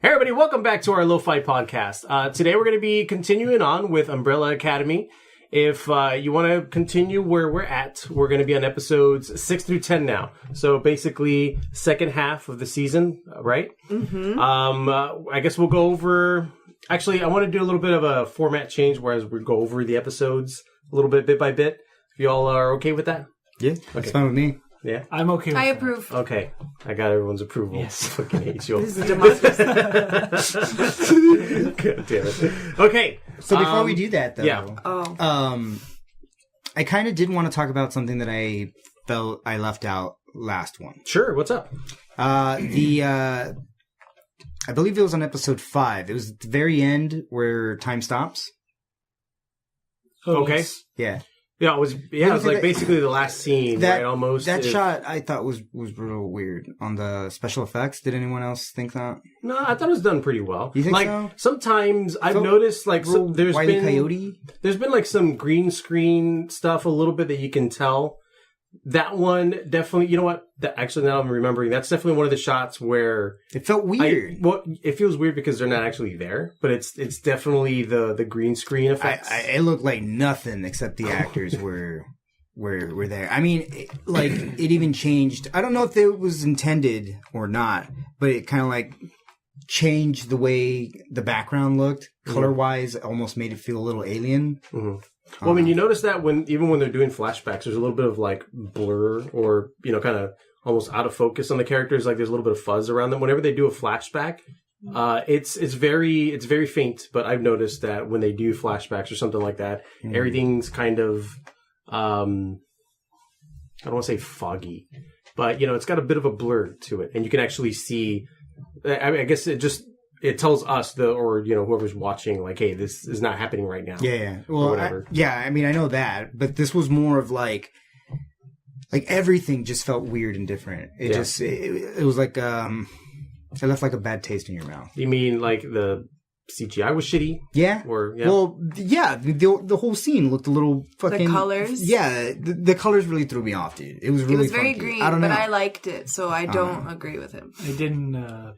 Hey everybody, welcome back to our LoFi podcast. Today we're going to be continuing on with Umbrella Academy. If you want to continue where we're at, we're going to be on episodes 6 through 10 now. So basically, second half of the season, right? Mm-hmm. I guess we'll go over... Actually, I want to do a little bit of a format change, whereas we go over the episodes a little bit by bit. If you all are okay with that? Yeah, that's fine with me. Yeah? I'm okay with I that. approve. Okay. I got everyone's approval. Yes. I fucking hate you. This is democracy. God damn it. Okay. So before we do that, though, yeah. I kind of did want to talk about something that I felt I left out last one. Sure. What's up? I believe it was on episode 5. It was at the very end where time stops. Oh, Okay. yes. Yeah. Yeah, it was like basically the last scene, right? Almost. That shot I thought was real weird on the special effects. Did anyone else think that? No, I thought it was done pretty well. You think like, so? Sometimes I've noticed like there's Wile E. been Coyote? There's been like some green screen stuff a little bit that you can tell. That one definitely, you know what? Actually, now I'm remembering, that's definitely one of the shots where It felt weird. It feels weird because they're not actually there, but it's definitely the green screen effects. It looked like nothing except the actors were there. I mean, it even changed. I don't know if it was intended or not, but it kind of like changed the way the background looked. Mm-hmm. Color-wise, it almost made it feel a little alien. Mm-hmm. Well, I mean, you notice that even when they're doing flashbacks, there's a little bit of like blur or, kind of almost out of focus on the characters. Like there's a little bit of fuzz around them. Whenever they do a flashback, it's very faint. But I've noticed that when they do flashbacks or something like that, everything's kind of, I don't want to say foggy, but it's got a bit of a blur to it, and you can actually see. I guess it tells us whoever's watching, like, hey, this is not happening right now. Yeah. Well, or whatever. I mean, I know that, but this was more of like everything just felt weird and different. It was like, it left like a bad taste in your mouth. You mean like the CGI was shitty? Yeah. Well, yeah, the whole scene looked a little fucking... The colors? Yeah, the colors really threw me off, dude. It was really very funky. green, I don't know. but I liked it, so I don't agree with him. It didn't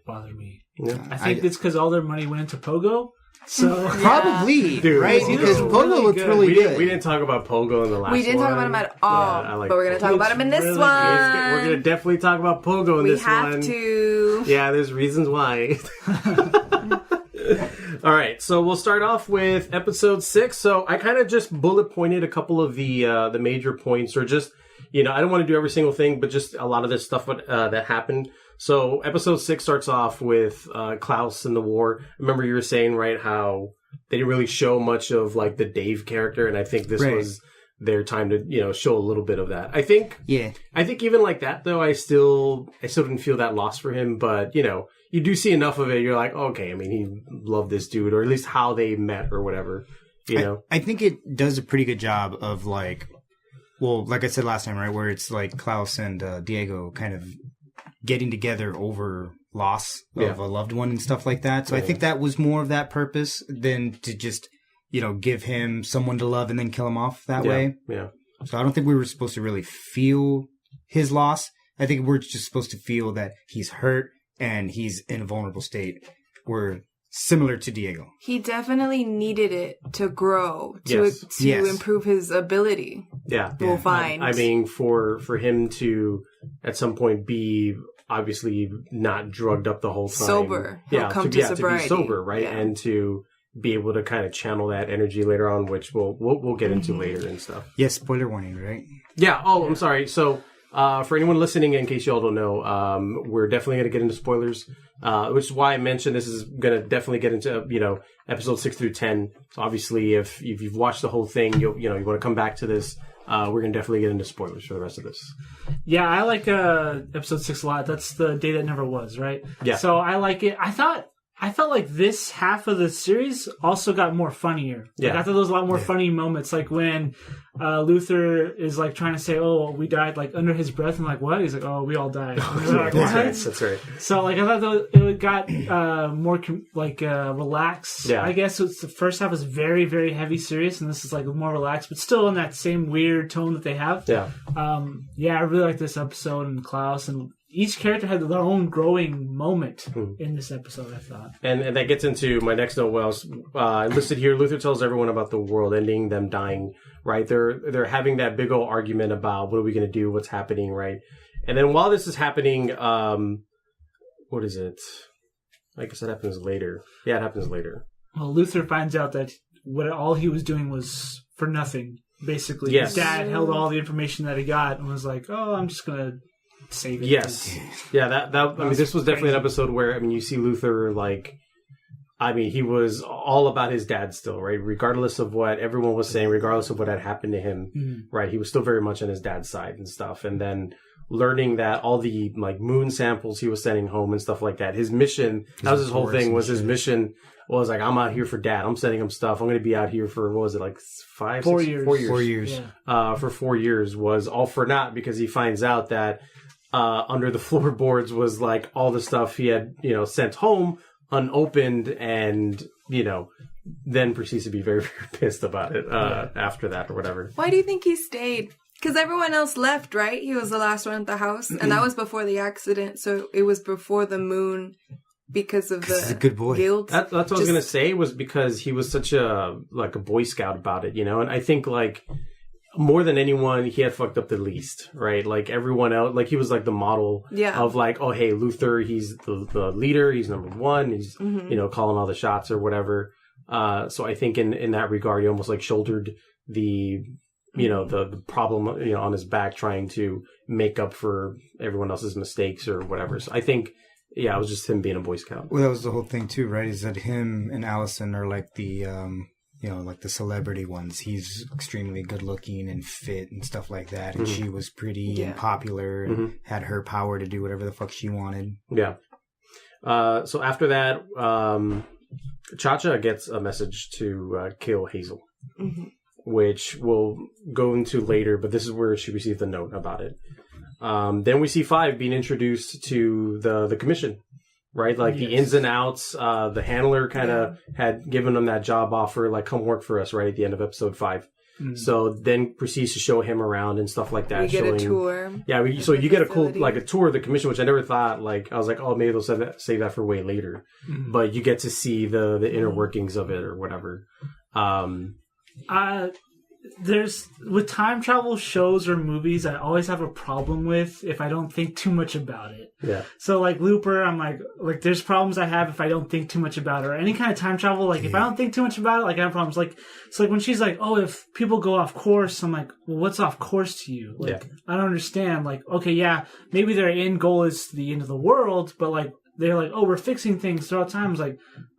bother me. Yeah. I think it's because all their money went into Pogo. So Probably, Dude, right? Pogo. Because Pogo Really looked good. really good. We didn't talk about Pogo in the last one. We didn't talk about him at all, but we're going to talk about him in this really one. We're going to definitely talk about Pogo in this one. We have to. Yeah, there's reasons why. All right, so we'll start off with episode 6. So I kind of just bullet pointed a couple of the major points, or just, I don't want to do every single thing, but just a lot of this stuff that happened. So episode 6 starts off with Klaus and the war. Remember you were saying, right, how they didn't really show much of like the Dave character, and I think this was their time to show a little bit of that. I think even like that though, I still didn't feel that loss for him, but you do see enough of it, you're like, okay, I mean, he loved this dude, or at least how they met or whatever, I think it does a pretty good job of like I said last time, right, where it's like Klaus and Diego kind of getting together over loss of a loved one and stuff like that. So I think that was more of that purpose than to just, give him someone to love and then kill him off that way. Yeah. So I don't think we were supposed to really feel his loss. I think we're just supposed to feel that he's hurt and he's in a vulnerable state. We're similar to Diego. He definitely needed it to grow, to improve his ability. Yeah. We'll find. I mean, for him to, at some point, be obviously not drugged up the whole time. Sober. He'll come to sobriety. To be sober, right? Yeah. And to be able to kind of channel that energy later on, which we'll get into later and stuff. Yes, spoiler warning, right? Yeah. Oh, I'm sorry. So, for anyone listening, in case y'all don't know, we're definitely going to get into spoilers, which is why I mentioned this is going to definitely get into, episode 6 through 10. So obviously, if you've watched the whole thing, you want to come back to this. We're going to definitely get into spoilers for the rest of this. Yeah, I like episode 6 a lot. That's the day that never was, right? Yeah. So I like it. I felt like this half of the series also got more funnier. Yeah. Like, I thought there was a lot more funny moments, like when Luther is like trying to say, "Oh, we died," like under his breath, and like, "What?" He's like, "Oh, we all died." Like, That's right. So like, I thought it got more relaxed. Yeah. I guess it's the first half was very, very heavy, serious, and this is like more relaxed, but still in that same weird tone that they have. Yeah. I really like this episode and Klaus, and each character had their own growing moment in this episode, I thought. And that gets into my next note. Wells listed here. Luther tells everyone about the world ending, them dying. Right? They're having that big old argument about what are we going to do, what's happening, right? And then while this is happening, what is it? I guess that happens later. Yeah, it happens later. Well, Luther finds out that all he was doing was for nothing. Basically, yes. His dad held all the information that he got and was like, "Oh, I'm just gonna save it." Yes, yeah. That I mean, this was definitely an episode where you see Luther he was all about his dad still, right? Regardless of what everyone was saying, regardless of what had happened to him, right? He was still very much on his dad's side and stuff. And then learning that all the moon samples he was sending home and stuff like that, his mission, that was his whole thing. Was his mission was I'm out here for dad. I'm sending him stuff. I'm going to be out here for, what was it, 4 years? 4 years. Yeah. For 4 years was all for naught because he finds out that under the floorboards was all the stuff he had, sent home unopened, and, then proceeds to be very, very pissed about it after that or whatever. Why do you think he stayed? Because everyone else left, right? He was the last one at the house. And that was before the accident. So it was before the moon. Because of he's a good boy. guilt. That's what I was gonna say, was because he was such a Boy Scout about it, And I think more than anyone, he had fucked up the least, right? Everyone else, he was the model of oh hey, Luther, he's the leader, he's number one, he's calling all the shots or whatever. So I think in that regard, he almost shouldered the the problem on his back, trying to make up for everyone else's mistakes or whatever. So I think. Yeah, it was just him being a Boy Scout. Well, that was the whole thing too, right? Is that him and Allison are the the celebrity ones. He's extremely good looking and fit and stuff like that. And she was pretty and popular and had her power to do whatever the fuck she wanted. Yeah. So after that, Cha-Cha gets a message to kill Hazel, which we'll go into later, but this is where she received the note about it. Then we see Five being introduced to the commission, right? The ins and outs. The handler kind of had given him that job offer, come work for us, right at the end of episode 5. So then proceeds to show him around and stuff like that. We get a tour. Yeah, so you get a cool a tour of the commission, which I never thought. I was oh, maybe they'll save that for way later. But you get to see the inner workings of it or whatever. There's with time travel shows or movies, I always have a problem with if I don't think too much about it. Yeah. So Looper, I'm there's problems I have if I don't think too much about it. Or any kind of time travel, if I don't think too much about it, I have problems. So when she's oh, if people go off course, I'm well, what's off course to you? I don't understand. Okay, yeah, maybe their end goal is the end of the world, but they're oh, we're fixing things throughout time. It's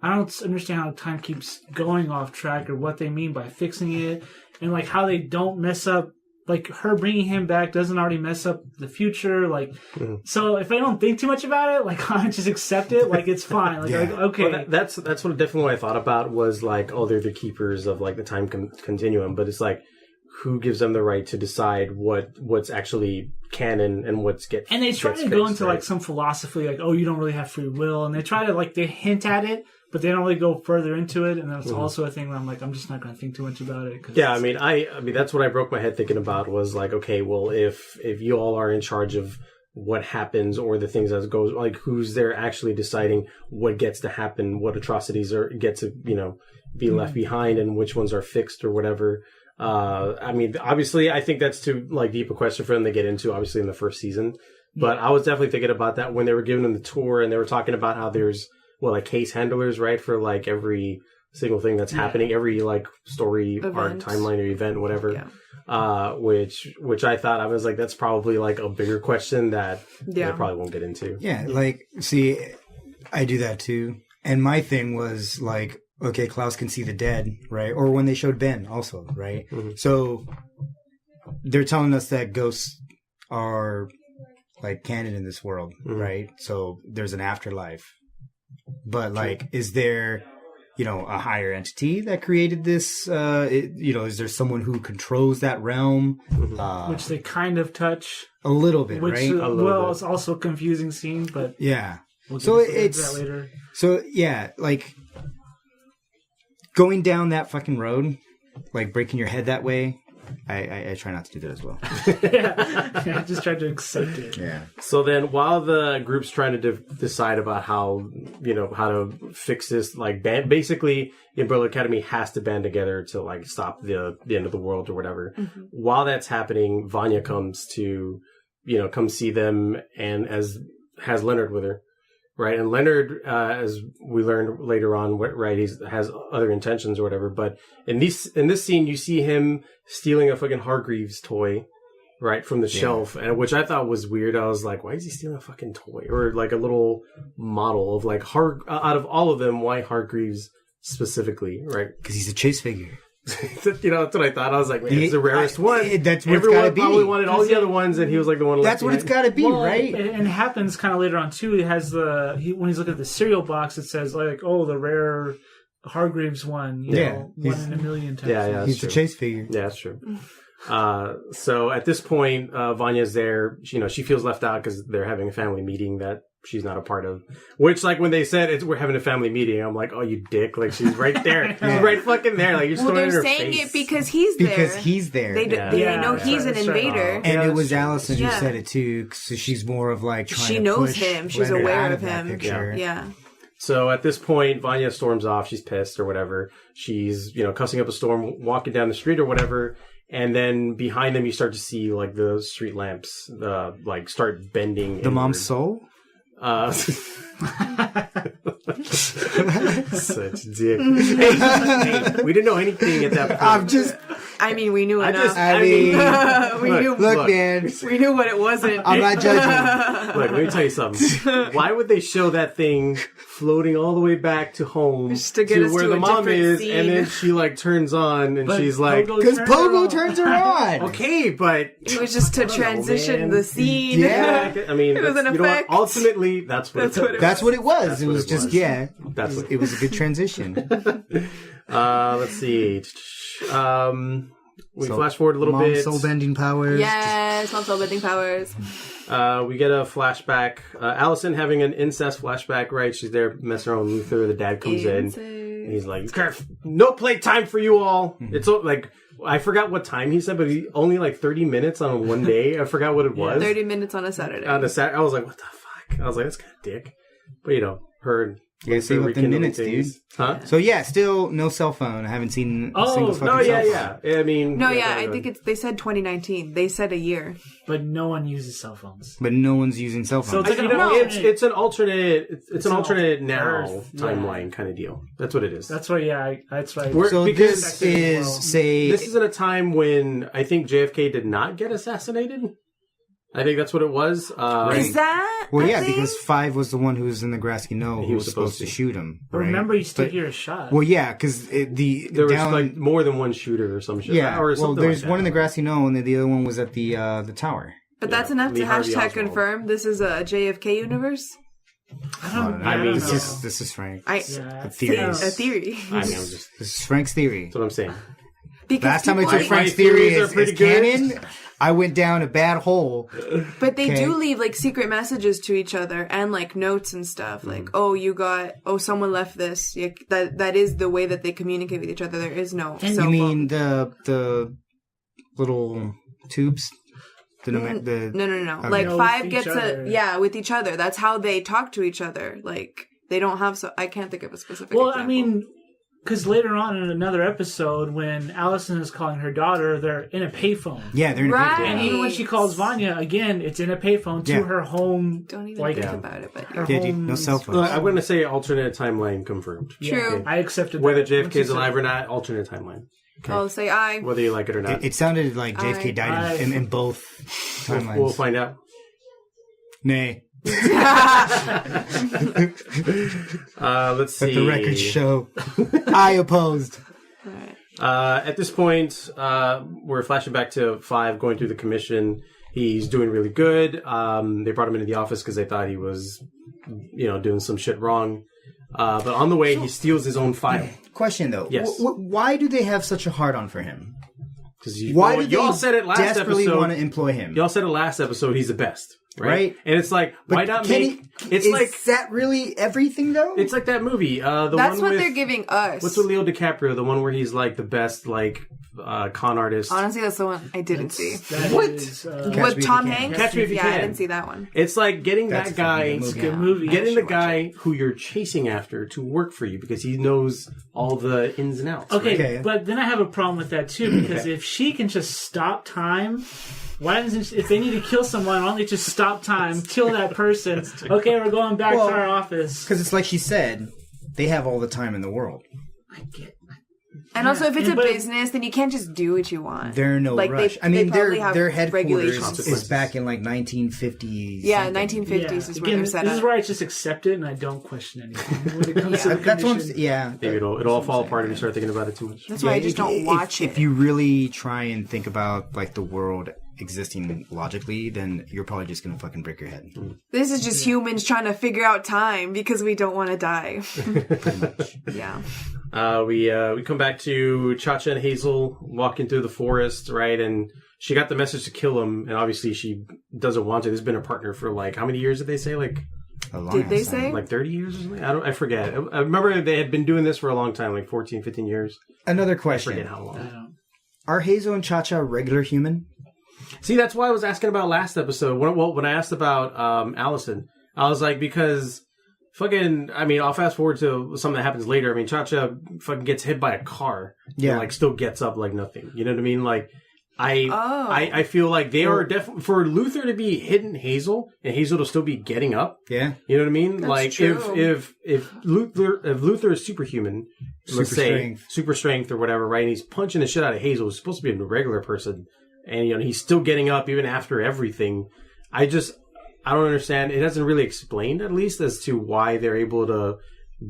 I don't understand how time keeps going off track or what they mean by fixing it. And how they don't mess up, her bringing him back doesn't already mess up the future. So if I don't think too much about it, I just accept it. It's fine. Okay. Well, that's what definitely what I thought about was oh, they're the keepers of the time continuum. But it's who gives them the right to decide what's actually canon and what's gets. And they try to go into some philosophy, oh, you don't really have free will, and they try to they hint at it. But they don't really go further into it, and that's also a thing where I'm I'm just not going to think too much about it. Yeah, I mean, that's what I broke my head thinking about was okay, well, if you all are in charge of what happens or the things that goes, who's there actually deciding what gets to happen, what atrocities get to be left behind, and which ones are fixed or whatever. I mean, obviously, I think that's too deep a question for them to get into, obviously, in the first season. But I was definitely thinking about that when they were giving them the tour, and they were talking about how there's case handlers, right, for every single thing that's happening, every story arc, timeline, or event, whatever. Which I thought I was that's probably a bigger question that they probably won't get into. Yeah, see, I do that too, and my thing was okay, Klaus can see the dead, right? Or when they showed Ben, also, right? So they're telling us that ghosts are canon in this world, right? So there's an afterlife. But is there, a higher entity that created this? Is there someone who controls that realm? Which they kind of touch a little bit, right? It's also a confusing scene, but yeah. We'll so it's that later. So yeah, going down that fucking road, breaking your head that way. I try not to do that as well. I just tried to accept it. Yeah. So then, while the group's trying to decide about how to fix this, like basically, the Umbrella Academy has to band together to like stop the end of the world or whatever. Mm-hmm. While that's happening, Vanya comes to, come see them, and has Leonard with her, right? And Leonard, as we learned later on, right, has other intentions or whatever. But in this scene, you see him stealing a fucking Hargreaves toy, right, from the shelf, and which I thought was weird. I was like, why is he stealing a fucking toy or like a little model of like out of all of them, why Hargreaves specifically, right? Because he's a chase figure. That's what I thought. I was like, man, it's the rarest one. That's what Everyone it's gotta probably be. wanted all the other ones, and he was like the one. That's what it's got to be, right? And it happens kind of later on too. He has when he's looking at the cereal box, it says like, "Oh, the rare Hargreaves one." You know, 1 in a million times. Yeah, he's true. a chase figure. Yeah, that's true. So at this point, Vanya's there. She feels left out because they're having a family meeting that she's not a part of. Which, like, when they said we're having a family meeting, I'm like, oh, you dick! Like, she's right there. She's right fucking there. Like, you're throwing in her face. They're saying it because he's there. Because he's there. They know he's an invader. And it was Allison who said it too. So she's more of like trying she to knows push him. She's Leonard aware out of him. Picture. Yeah. So at this point, Vanya storms off. She's pissed or whatever. She's, cussing up a storm, walking down the street or whatever. And then behind them, you start to see like the street lamps, like start bending. The mom's soul? Such dick. Hey, we didn't know anything at that point. We knew enough. Look, man. We knew what it wasn't. I'm not judging. Look, let me tell you something. Why would they show that thing floating all the way back to home just to get us where to the a mom is, scene. and then she like turns on and she's like, because Pogo turns her on. Okay, but it was just to transition the scene. Yeah, I mean, it was an effect. Ultimately, that's what it was. It was just it was a good transition. Let's see. We flash forward a little bit. Soul bending powers. Yes, soul bending powers. We get a flashback. Allison having an incest flashback, right? She's there messing around with Luther. The dad comes in. And he's like, no playtime for you all. It's like, I forgot what time he said, but only like 30 minutes on one day. I forgot what it was. 30 minutes on a Saturday. I was like, what the fuck? I was like, that's kind of dick. But her... You gotta save up the minutes, dude. Huh? So still no cell phone. I haven't seen a single fucking cell phone. I mean... I think they said 2019. They said a year. But no one uses cell phones. But no one's using cell phones. So it's an alternate... It's an alternate now timeline kind of deal. That's what it is. That's why, that's why... This is at a time when I think JFK did not get assassinated. I think that's what it was. Is that? Well, because 5 was the one who was in the grassy knoll who was supposed to shoot him. Right? Remember, you still hear a shot. Well, because there was like more than one shooter or some shit. Yeah, or something there's like one in the grassy knoll, and then the other one was at the tower. But that's enough to hashtag confirm this is a JFK universe. I don't know. This is Frank. A theory. This is Frank's theory. That's what I'm saying. Because last time I took Frank's theory as canon, I went down a bad hole. But they do leave like secret messages to each other and like notes and stuff. Like, someone left this. That is the way that they communicate with each other. There is no cell phone. You mean the little tubes? No. Okay. Like 5 gets with each other. That's how they talk to each other. Like they don't have I can't think of a specific example. Because later on in another episode, when Allison is calling her daughter, they're in a payphone. Yeah, they're in a payphone. And even when she calls Vanya, again, it's in a payphone to her home. Don't even think about it, but no cell phone. I'm going to say alternate timeline confirmed. True. I accepted whether JFK is alive or not, alternate timeline. Okay. I'll say I. Whether you like it or not. It sounded like JFK died in both timelines. We'll find out. Nay. Let's see. Let the record show. I opposed. At this point, we're flashing back to 5 going through the commission. He's doing really good. They brought him into the office because they thought he was, doing some shit wrong. But on the way, he steals his own file. Question though. Yes. Why do they have such a hard-on for him? Because y'all said it last desperately episode. Want to employ him? Y'all said it last episode. He's the best. Right? And it's like, but why not make... Is that really everything, though? It's like that movie. That's what they're giving us. What's with Leo DiCaprio? The one where he's like the best, like, con artist. Honestly, that's the one I didn't see. What? With Tom Hanks? Catch Me If You I Can. didn't see that one. It's like getting That's that guy, a good movie. getting the guy who you're chasing after to work for you because he knows all the ins and outs. Okay, Okay. but then I have a problem with that too because if she can just stop time, why doesn't if they need to kill someone, why don't they just stop time, kill that person? Okay, we're going back to our office. Because it's like she said, they have all the time in the world. I get. And also, if it's a but- business, then you can't just do what you want. They're in no Like, rush. they probably have their headquarters regulations. is back in like 1950s. Yeah, something. 1950s is where Again, they're set this is up. where I just accept it and I don't question anything. When it comes to the That's what I'm, condition. yeah. Maybe it'll all fall apart if you start thinking about it too much. That's why I just don't watch it. If you really try and think about like the world existing logically, then you're probably just gonna fucking break your head. This is just humans trying to figure out time because we don't want to die. Yeah. We come back to Cha-Cha and Hazel walking through the forest, right? And she got the message to kill him, and obviously she doesn't want to. There's been a partner for like, how many years did they say? Like, Did they say? like 30 years or something? I forget. I remember they had been doing this for a long time, like 14, 15 years. Another I question: forget how long. Are Hazel and Cha-Cha regular human? See, that's why I was asking about last episode. When I asked about Allison, I was like, because fucking, I mean, I'll fast forward to something that happens later. I mean, Cha-Cha fucking gets hit by a car. Yeah. And, like, still gets up like nothing. You know what I mean? Like, I feel like they are definitely, for Luther to be hitting Hazel and Hazel to still be getting up. Yeah. You know what I mean? That's like, true. if Luther is superhuman, let's say strength. super strength or whatever, right? And he's punching the shit out of Hazel, who's supposed to be a regular person, and you know he's still getting up even after everything. I don't understand. It hasn't really explained, at least, as to why they're able to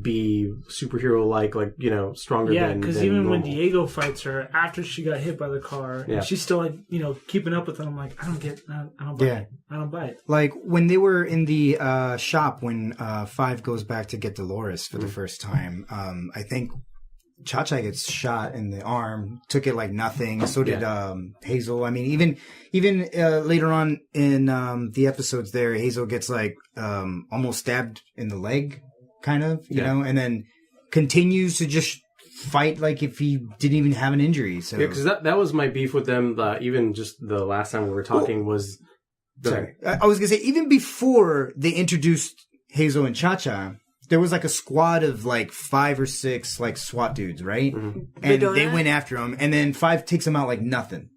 be superhero like you know, stronger Yeah, than because even when normal. Diego fights her after she got hit by the car, Yeah. and she's still like, you know, keeping up with him. I'm like, I don't buy Yeah. it. I don't buy it. Like when they were in the shop when Five goes back to get Dolores for the first time, I think Cha-Cha gets shot in the arm, took it like nothing. So did Hazel. I mean, even later on in the episodes there, Hazel gets like almost stabbed in the leg, kind of, you know, and then continues to just fight like if he didn't even have an injury. So Yeah, because that was my beef with them. Even just the last time we were talking was. Sorry. I was going to say, even before they introduced Hazel and Cha-Cha, there was like a squad of like 5 or 6 like SWAT dudes, right? Mm-hmm. And The they donut? went after him, and then 5 takes them out like nothing.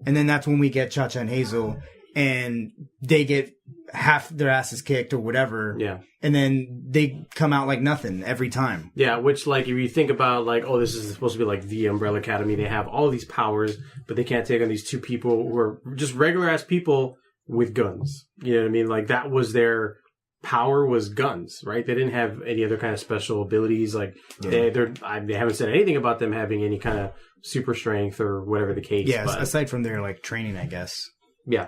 And then that's when we get Cha-Cha and Hazel, and they get half their asses kicked or whatever. Yeah. And then they come out like nothing every time. Yeah, which, like, if you think about, like, oh, this is supposed to be, like, the Umbrella Academy. They have all these powers, but they can't take on these 2 people who are just regular-ass people with guns. You know what I mean? Like, that was their power, was guns, right? They didn't have any other kind of special abilities. Like, they haven't said anything about them having any kind of super strength or whatever the case. Yes, but, aside from their like training, I guess. yeah.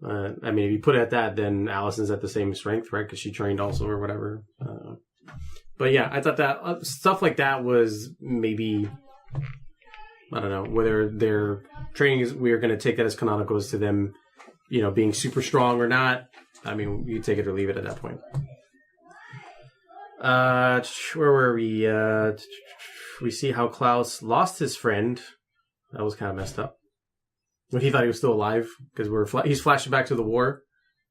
I mean, if you put it at that, then Allison's at the same strength, right? Because she trained also or whatever. But yeah, I thought that stuff like that was maybe, I don't know, whether their training is, we are going to take that as canonical as to them, you know, being super strong or not. I mean, you take it or leave it at that point. Where were we? We see how Klaus lost his friend. That was kind of messed up. When he thought he was still alive, because he's flashing back to the war.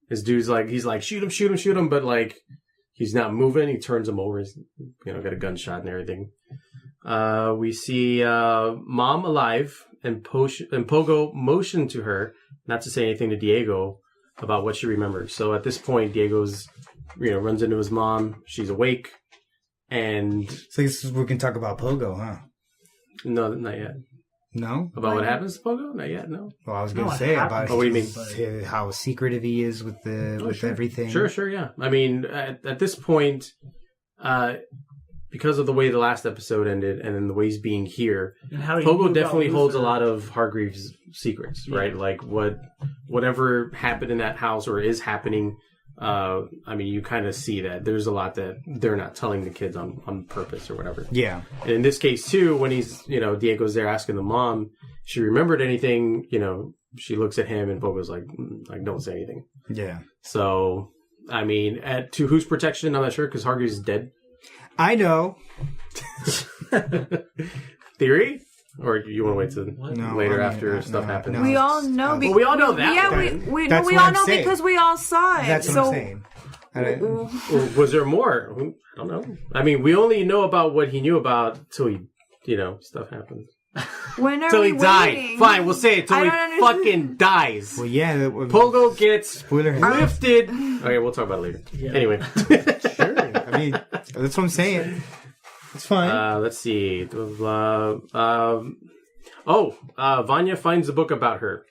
His dude's like, he's like, shoot him, but like, he's not moving. He turns him over. He's, you know, got a gunshot and everything. We see Mom alive, and Pogo motioned to her not to say anything to Diego about what she remembers. So at this point, Diego's, you know, runs into his mom. She's awake, and So I guess we can talk about Pogo, huh? no, not yet. No? About what happens to Pogo? Not yet. No. Well, I was going No, to it say happens. about Oh, what do you mean? how secretive he is with everything. Sure, yeah. I mean, at this point, because of the way the last episode ended, and then the way he's being here, And how he knew Pogo about definitely holds a Luther. lot of Hargreaves' secrets, right? Like whatever happened in that house or is happening. I mean, you kind of see that there's a lot that they're not telling the kids on purpose or whatever. Yeah. And in this case too, when he's, you know, Diego's there asking the mom, she remembered anything, you know, she looks at him and Pogo's like, don't say anything. Yeah. So, I mean, to whose protection? I'm not sure, because Hargreaves is dead. I know. Theory? Or you want to wait till later after stuff happens? We all know. Well, we all know that. Yeah, then. we That's all what I'm know saying. because we all saw it. That's what I'm saying. Or was there more? I don't know. I mean, we only know about what he knew about till he, stuff happens. When are Till we he died. waiting? Fine, we'll say it till I he don't understand. fucking dies. Well, yeah. Pogo gets Spoiler. lifted. Okay, we'll talk about it later. Yeah. Anyway. Sure. I mean, that's what I'm saying. It's fine. Let's see. Vanya finds a book about her.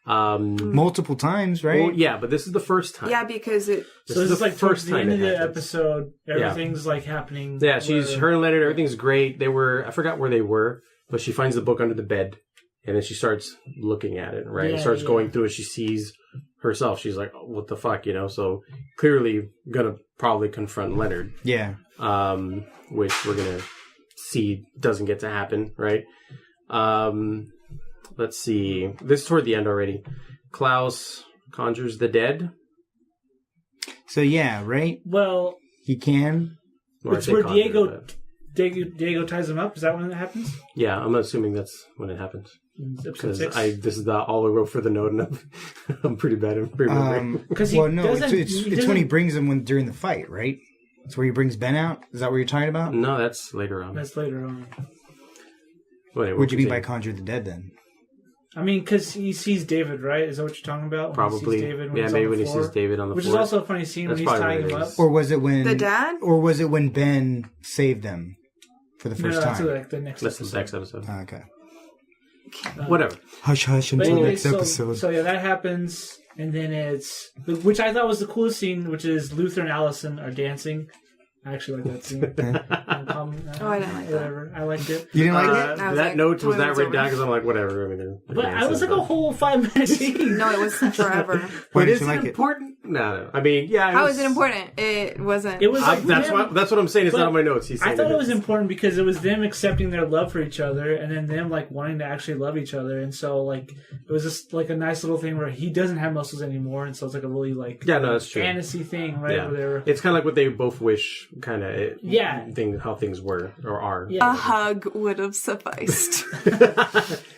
Multiple times, right? Well, yeah, but this is the first time. Yeah, because it. So this is like towards the end of it the happens. episode, everything's like happening. Yeah, her and Leonard, everything's great. I forgot where they were, but she finds the book under the bed, and then she starts looking at it, right? Yeah, Starts going through it. She sees herself. She's like, oh, what the fuck, So clearly gonna probably confront Leonard. Yeah. Which we're gonna see doesn't get to happen, right? Let's see. This is toward the end already. Klaus conjures the dead. So yeah, right? Well, He can. Or I it's say where conjure, Diego ties him up. Is that when it happens? Yeah, I'm assuming that's when it happens. Episode Because 6. this is all I wrote for the note, and I'm pretty bad at remembering. Because he Well, no, doesn't. it's when he brings him during the fight, right? It's where he brings Ben out. Is that what you're talking about? No, that's later on. That's later on. Well, anyway, What'd you mean by continue. conjure the dead then? I mean, because he sees David, right? Is that what you're talking about? When Probably. He sees David when Yeah, he's maybe on the when he floor? sees David on the Which floor. is also a funny scene That's when he's probably tying what him it up. is. Or was it when The dad? Or was it when Ben saved them for the No, first that's time? like the next That's the episode. next episode. Oh, okay. Whatever. Hush, hush But until anyway, next episode. So yeah, that happens, and then it's which I thought was the coolest scene, which is Luther and Allison are dancing. I actually like that scene. I didn't like that. Whatever, I liked it. You didn't like it? I was That like, note was when not it's written down over. because I'm like, whatever. I mean, But I was like a whole 5-minute scene. No, it was forever. Why But did is you it like it? important? No. I mean, yeah. How is it important? It wasn't. It was like That's them- what I'm saying. It's but not on my notes. He's saying I thought it was is. important because it was them accepting their love for each other, and then them like wanting to actually love each other, and so like it was just like a nice little thing where he doesn't have muscles anymore, and so it's like a really like Yeah, no, that's true. fantasy thing, right? Yeah. Where they were, It's kind of like what they both wish, kind of. Yeah. Thing how things were or are. yeah. A hug would have sufficed.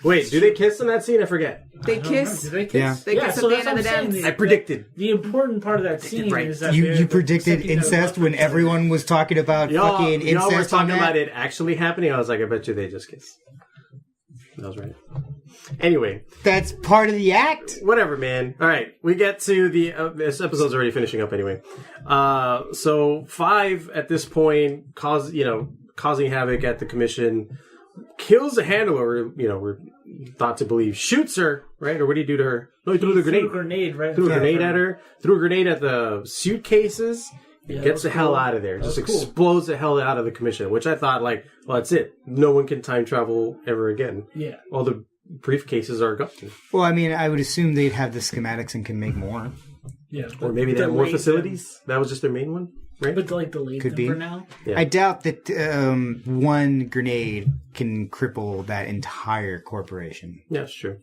Wait, do they kiss in that scene? I forget. They I don't know. kiss. Did they kiss? Yeah. They kiss so at the that's end of what the I'm saying. dance. I predicted. The important part of that scene right. is that You they're predicted accepting their incest love when for each other. everyone was talking about fucking Y'all were incest on talking that? about it actually happening. I was like, I bet you they just kiss. That was right. Anyway, That's part of the act. whatever, man. All right, we get to the this episode's already finishing up anyway. So 5 at this point causing havoc at the commission, kills a handler. We're thought to believe shoots her, right? Or what do you do to her? No, he threw the grenade. Threw a grenade, right? Threw a Yeah. grenade at her. Threw a grenade at the suitcases. Yeah, that Gets was the hell cool. out of there. That Just was cool. explodes the hell out of the commission. Which I thought, well, that's it. No one can time travel ever again. Yeah. All the briefcases are gone. Well, I mean, I would assume they'd have the schematics and can make more. Yeah. Or maybe they have more facilities. That was just their main one, right? But like delayed Could them be. for now. Yeah. I doubt that one grenade can cripple that entire corporation. Yeah, it's true.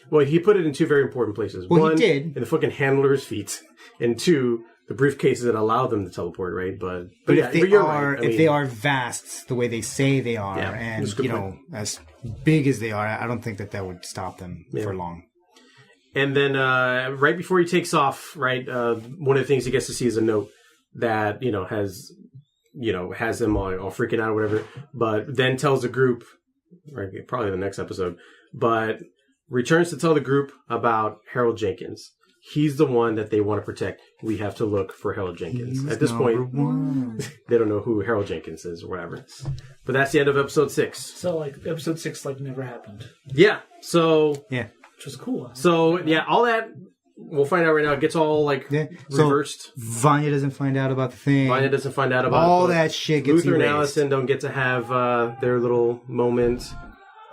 Well, he put it in 2 very important places. Well, he One, did. in the fucking handler's feet. And 2, the briefcases that allow them to teleport, right? But But you're right. I if mean, they are vast the way they say they are, Yeah, and that's a good point. as big as they are, I don't think that would stop them for long. And then right before he takes off, right, one of the things he gets to see is a note that has them all freaking out or whatever. But then tells the group, right, probably the next episode, but returns to tell the group about Harold Jenkins. He's the one that they want to protect. We have to look for Harold Jenkins. At this point, they don't know who Harold Jenkins is or whatever. But that's the end of episode 6. So like episode 6 like never happened, Yeah. So Yeah. which was cool. all that we'll find out right now. It gets all So reversed. Vanya doesn't find out about the thing. Vanya doesn't find out about all it. that shit gets Luther and erased. Allison don't get to have their little moment.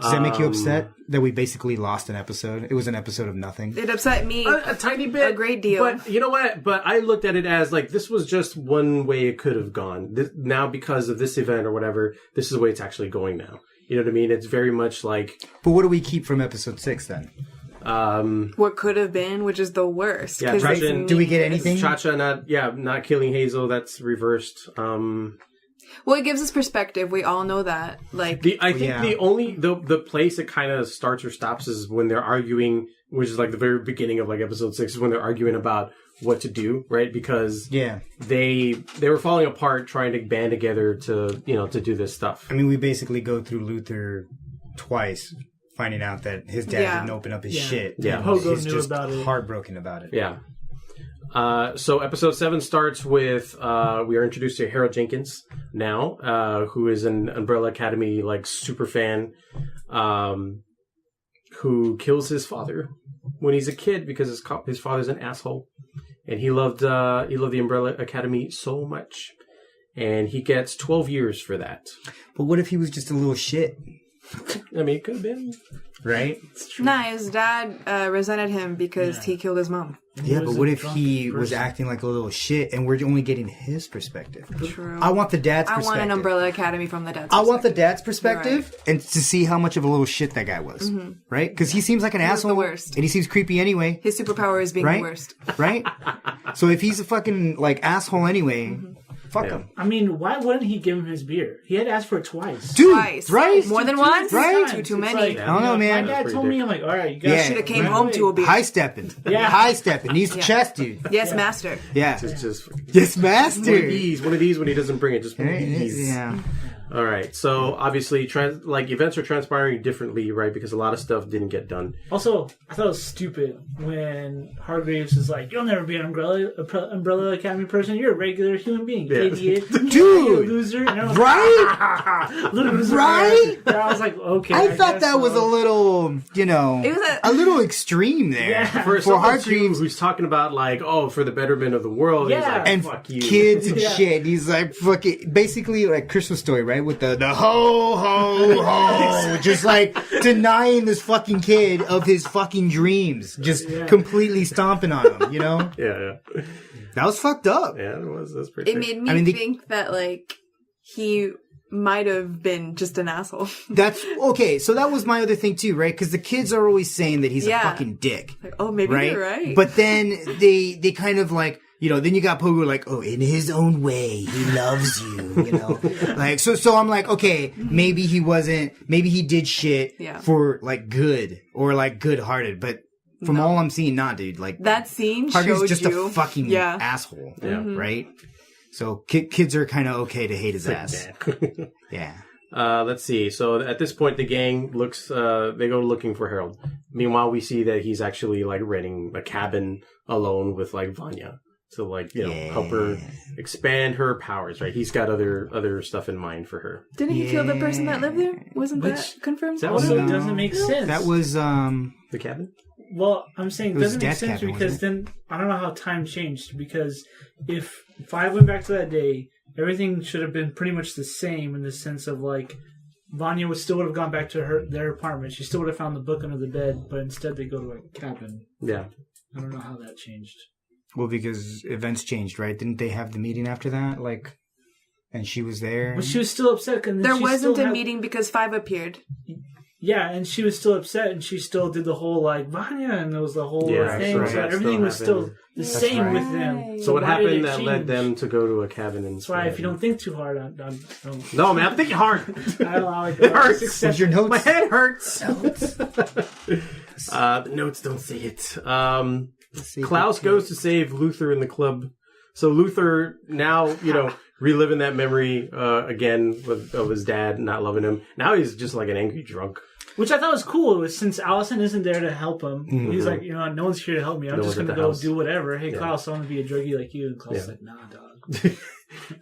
Does that make you upset that we basically lost an episode? It was an episode of nothing. It upset me. A tiny bit. A great deal. But you know what? But I looked at it as this was just one way it could have gone. Now because of this event or whatever, this is the way it's actually going now. You know what I mean? It's very much like... But what do we keep from episode 6 then? What could have been, which is the worst. Yeah, 'cause right. it's Do we get anything? Cha-Cha not killing Hazel, that's reversed. Well, it gives us perspective. We all know that. Like, I think the place it kind of starts or stops is when they're arguing, which is like the very beginning of like episode 6, is when they're arguing about what to do, right? Because they were falling apart trying to band together to do this stuff. I mean, we basically go through Luther twice, finding out that his dad didn't open up his shit. Yeah, Pogo knew about it. Heartbroken about it. Yeah. So episode 7 starts with we are introduced to Harold Jenkins now, who is an Umbrella Academy like super fan, who kills his father when he's a kid because his father's an asshole, and he loved the Umbrella Academy so much, and he gets 12 years for that. But what if he was just a little shit? I mean, it could have been. Right? Nah, his dad resented him because he killed his mom. Yeah, but what if he was acting like a little shit and we're only getting his perspective? True. I want the dad's perspective. I want an Umbrella Academy from the dad's perspective. perspective. I want the dad's perspective and to see how much of a little shit that guy was. Right? Because he seems like an asshole. The worst. And he seems creepy anyway. His superpower is being the worst. Right? So if he's a fucking like asshole anyway... Fuck him. I mean, why wouldn't he give him his beer? He had asked for it twice. Dude, twice. Right? More than once? Right? Too many. Like, I don't know, man. My dad told me, I'm like, all right, you guys should have came home to a beer. High stepping. Yeah. High stepping. Needs to chest, dude. Yes, master. Yeah. Just Yes, master. one of these when he doesn't bring it. Just one of these. Yeah. All right. So obviously, events are transpiring differently, right? Because a lot of stuff didn't get done. Also, I thought it was stupid when Hargreaves is like, "You'll never be an Umbrella Academy person. You're a regular human being, idiot, dude, you loser." And I was right? loser. Right? And I was like, okay. I thought that was a little, It was a little extreme there. Yeah. For Hargreaves, who's talking about like, oh, for the betterment of the world. Yeah. He's like, and fuck you. kids and shit. He's like fucking basically like Christmas Story, right? With the ho ho ho, just like denying this fucking kid of his fucking dreams, just completely stomping on him. Yeah. That was fucked up. Yeah, it was. That's pretty. It made me think that like he might have been just an asshole. That's okay. So that was my other thing too, right? Because the kids are always saying that he's a fucking dick. Like, oh, maybe you're right. But then they kind of like, then you got Pogo like, oh, in his own way, he loves you, like, so I'm like, okay, maybe he did shit for like good or like good hearted, but from all I'm seeing, nah, dude, like that scene Harvey's showed just you a fucking asshole, right? So kids are kind of okay to hate his ass. Yeah. Let's see. So at this point, the gang they go looking for Harold. Meanwhile, we see that he's actually like renting a cabin alone with like Vanya to like, help her expand her powers, right? He's got other stuff in mind for her. Didn't he kill the person that lived there? Wasn't that confirmed? That also doesn't make sense. That was the cabin? Well, I'm saying it doesn't make sense cabin, because then I don't know how time changed, because if I went back to that day, everything should have been pretty much the same in the sense of like Vanya still would have gone back to their apartment. She still would have found the book under the bed, but instead they go to a cabin. Yeah. I don't know how that changed. Well, because events changed, right? Didn't they have the meeting after that? Like, and she was there. But she was still upset. There wasn't a meeting because 5 appeared. Yeah, and she was still upset, and she still did the whole like Vanya, and there was the whole thing. Right. So everything was still the same with them. So what happened that led them to go to a cabin? That's why if you don't think too hard, I don't. No, man, I'm thinking hard. I allow it. It hurts. Where's your notes? My head hurts. The notes don't say it. Klaus goes to save Luther in the club. So Luther now, reliving that memory again of his dad not loving him. Now he's just like an angry drunk. Which I thought was cool. Since Allison isn't there to help him, he's like, no one's here to help me. I'm just going to go do whatever. Hey, Klaus, I want to be a druggie like you. And Klaus is like, nah, dog.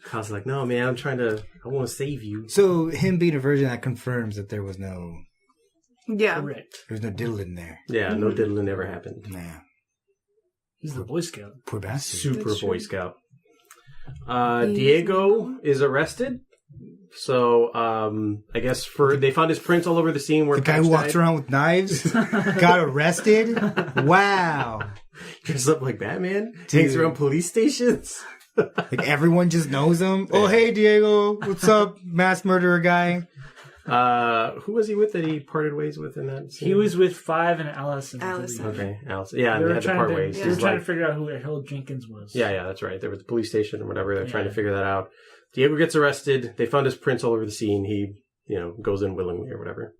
Klaus is like, no, man, I want to save you. So him being a virgin, that confirms that there was no... Yeah. Correct. There was no diddling there. Yeah, no diddling ever happened. Nah. He's the Boy Scout. Poor bastard. Super Boy Scout. Diego is arrested. So, I guess they found his prints all over the scene where the guy who walks around with knives got arrested. Wow. Dressed up like Batman. Takes around police stations. Like everyone just knows him. Oh, hey, Diego. What's up, mass murderer guy? Who was he with that he parted ways with in that scene? He was with Five and Allison. Allison. Okay, Allison. Yeah, They and they were had to trying part to, ways. they were He's trying like, to figure out who Harold Jenkins was. yeah, that's right. They were at the police station or whatever. They're trying to Yeah. figure that out. Diego gets arrested. They found his prints all over the scene. He, goes in willingly or whatever.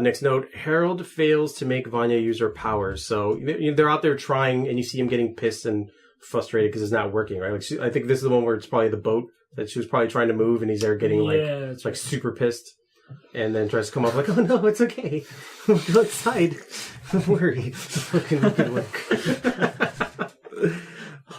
Next note, Harold fails to make Vanya use her powers. So they're out there trying, and you see him getting pissed and frustrated because it's not working, right? Like I think this is the one where it's probably the boat that she was probably trying to move, and he's there getting that's right. super pissed, and then tries to come off like, "Oh no, it's okay. We'll go outside. Don't worry, fucking make it work."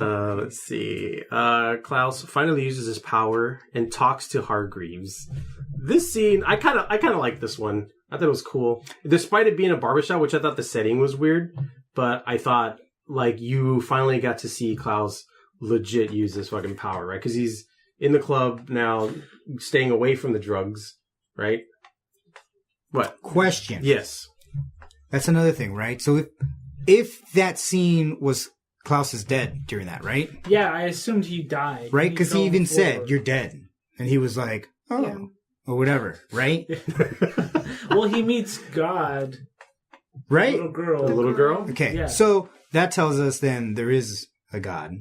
Let's see. Klaus finally uses his power and talks to Hargreaves. This scene, I kind of like this one. I thought it was cool, despite it being a barbershop, which I thought the setting was weird. But I thought, like, you finally got to see Klaus legit use his fucking power, right? Because he's in the club now, staying away from the drugs, right? What? Question. Yes. That's another thing, right? So if that scene was Klaus is dead during that, right? Yeah, I assumed he died. Right? Because he fell even forward. said, "You're dead." And he was like, "Oh." Yeah. Or whatever, right? Well, he meets God, Right? little girl. The little girl? Okay, Yeah. so that tells us then there is a God,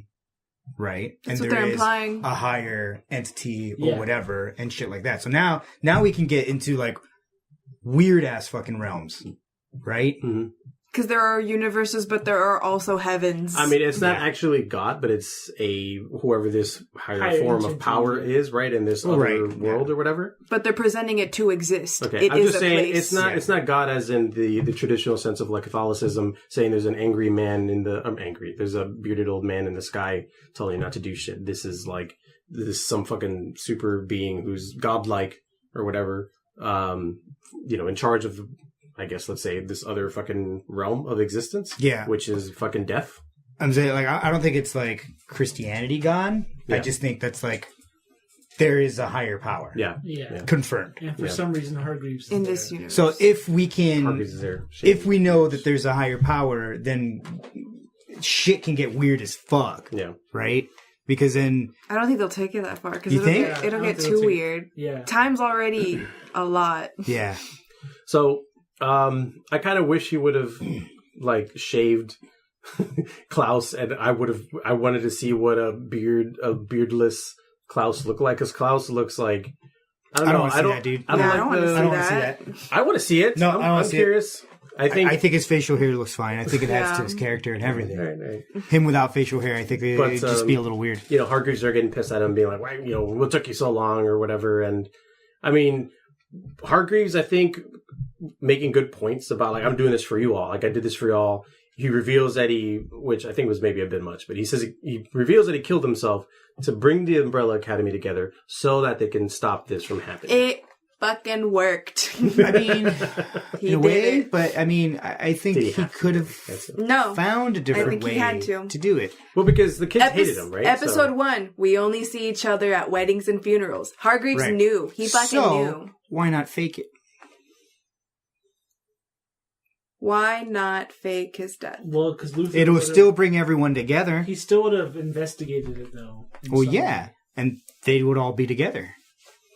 right? That's and what there they're is implying. a higher entity or Yeah. whatever and shit like that. So now we can get into like weird ass fucking realms, right? Mm-hmm. Because there are universes, but there are also heavens. I mean, it's not Yeah. actually God, but it's whoever this higher Higher form of entity. power is, right? In this other Right, world or whatever. but they're presenting it to exist. Okay, It I'm is just a saying place. it's not God as in the traditional sense of like Catholicism, saying there's an angry man in the there's a bearded old man in the sky telling you not to do shit. This is some fucking super being who's godlike or whatever, in charge of, I guess, let's say this other fucking realm of existence. Yeah. Which is fucking death. I'm saying, like, I don't think it's like Christianity God. Yeah. I just think that's like there is a higher power. Yeah. Yeah. Confirmed. And for Yeah. some reason, Hargreaves is in there. this universe. So if we can, Hargreaves is there. if we know that there's a higher power, then shit can get weird as fuck, Yeah. right? Because then, I don't think they'll take it that far because You it'll think? get, Yeah, it'll I get don't think too they'll take- weird. Yeah. Time's already a lot. yeah, So, I kind of wish he would have shaved Klaus, and I wanted to see what a beardless Klaus looked like, because Klaus looks like, I don't know, wanna see that, dude. I don't Yeah, like I don't want to see I don't wanna see that. that. I want to see it. No, I don't wanna I'm see it. curious. I think. I think his facial hair looks fine. I think it adds Yeah. to his character and everything. All right. Him without facial hair, I think it'd just be a little weird. Hargreaves are getting pissed at him, being like, "Why, what took you so long?" or whatever. And I mean, Hargreaves, I think, making good points about I'm doing this for you all. Like, I did this for you all. He reveals that which I think was maybe a bit much, but he says he reveals that he killed himself to bring the Umbrella Academy together so that they can stop this from happening. It fucking worked. I mean, He in a did way, it. but I mean, I think Did he he have to? could have No. found a different think he way had to. do it. Well, because the kids hated him, right? Episode So- 1, we only see each other at weddings and funerals. Hargreaves Right. knew. He fucking So, knew. why not fake it? Why not fake his death? Well, because Luther It'll would've- still bring everyone together. He still would have investigated it, though. in Well, some yeah, way. and they would all be together.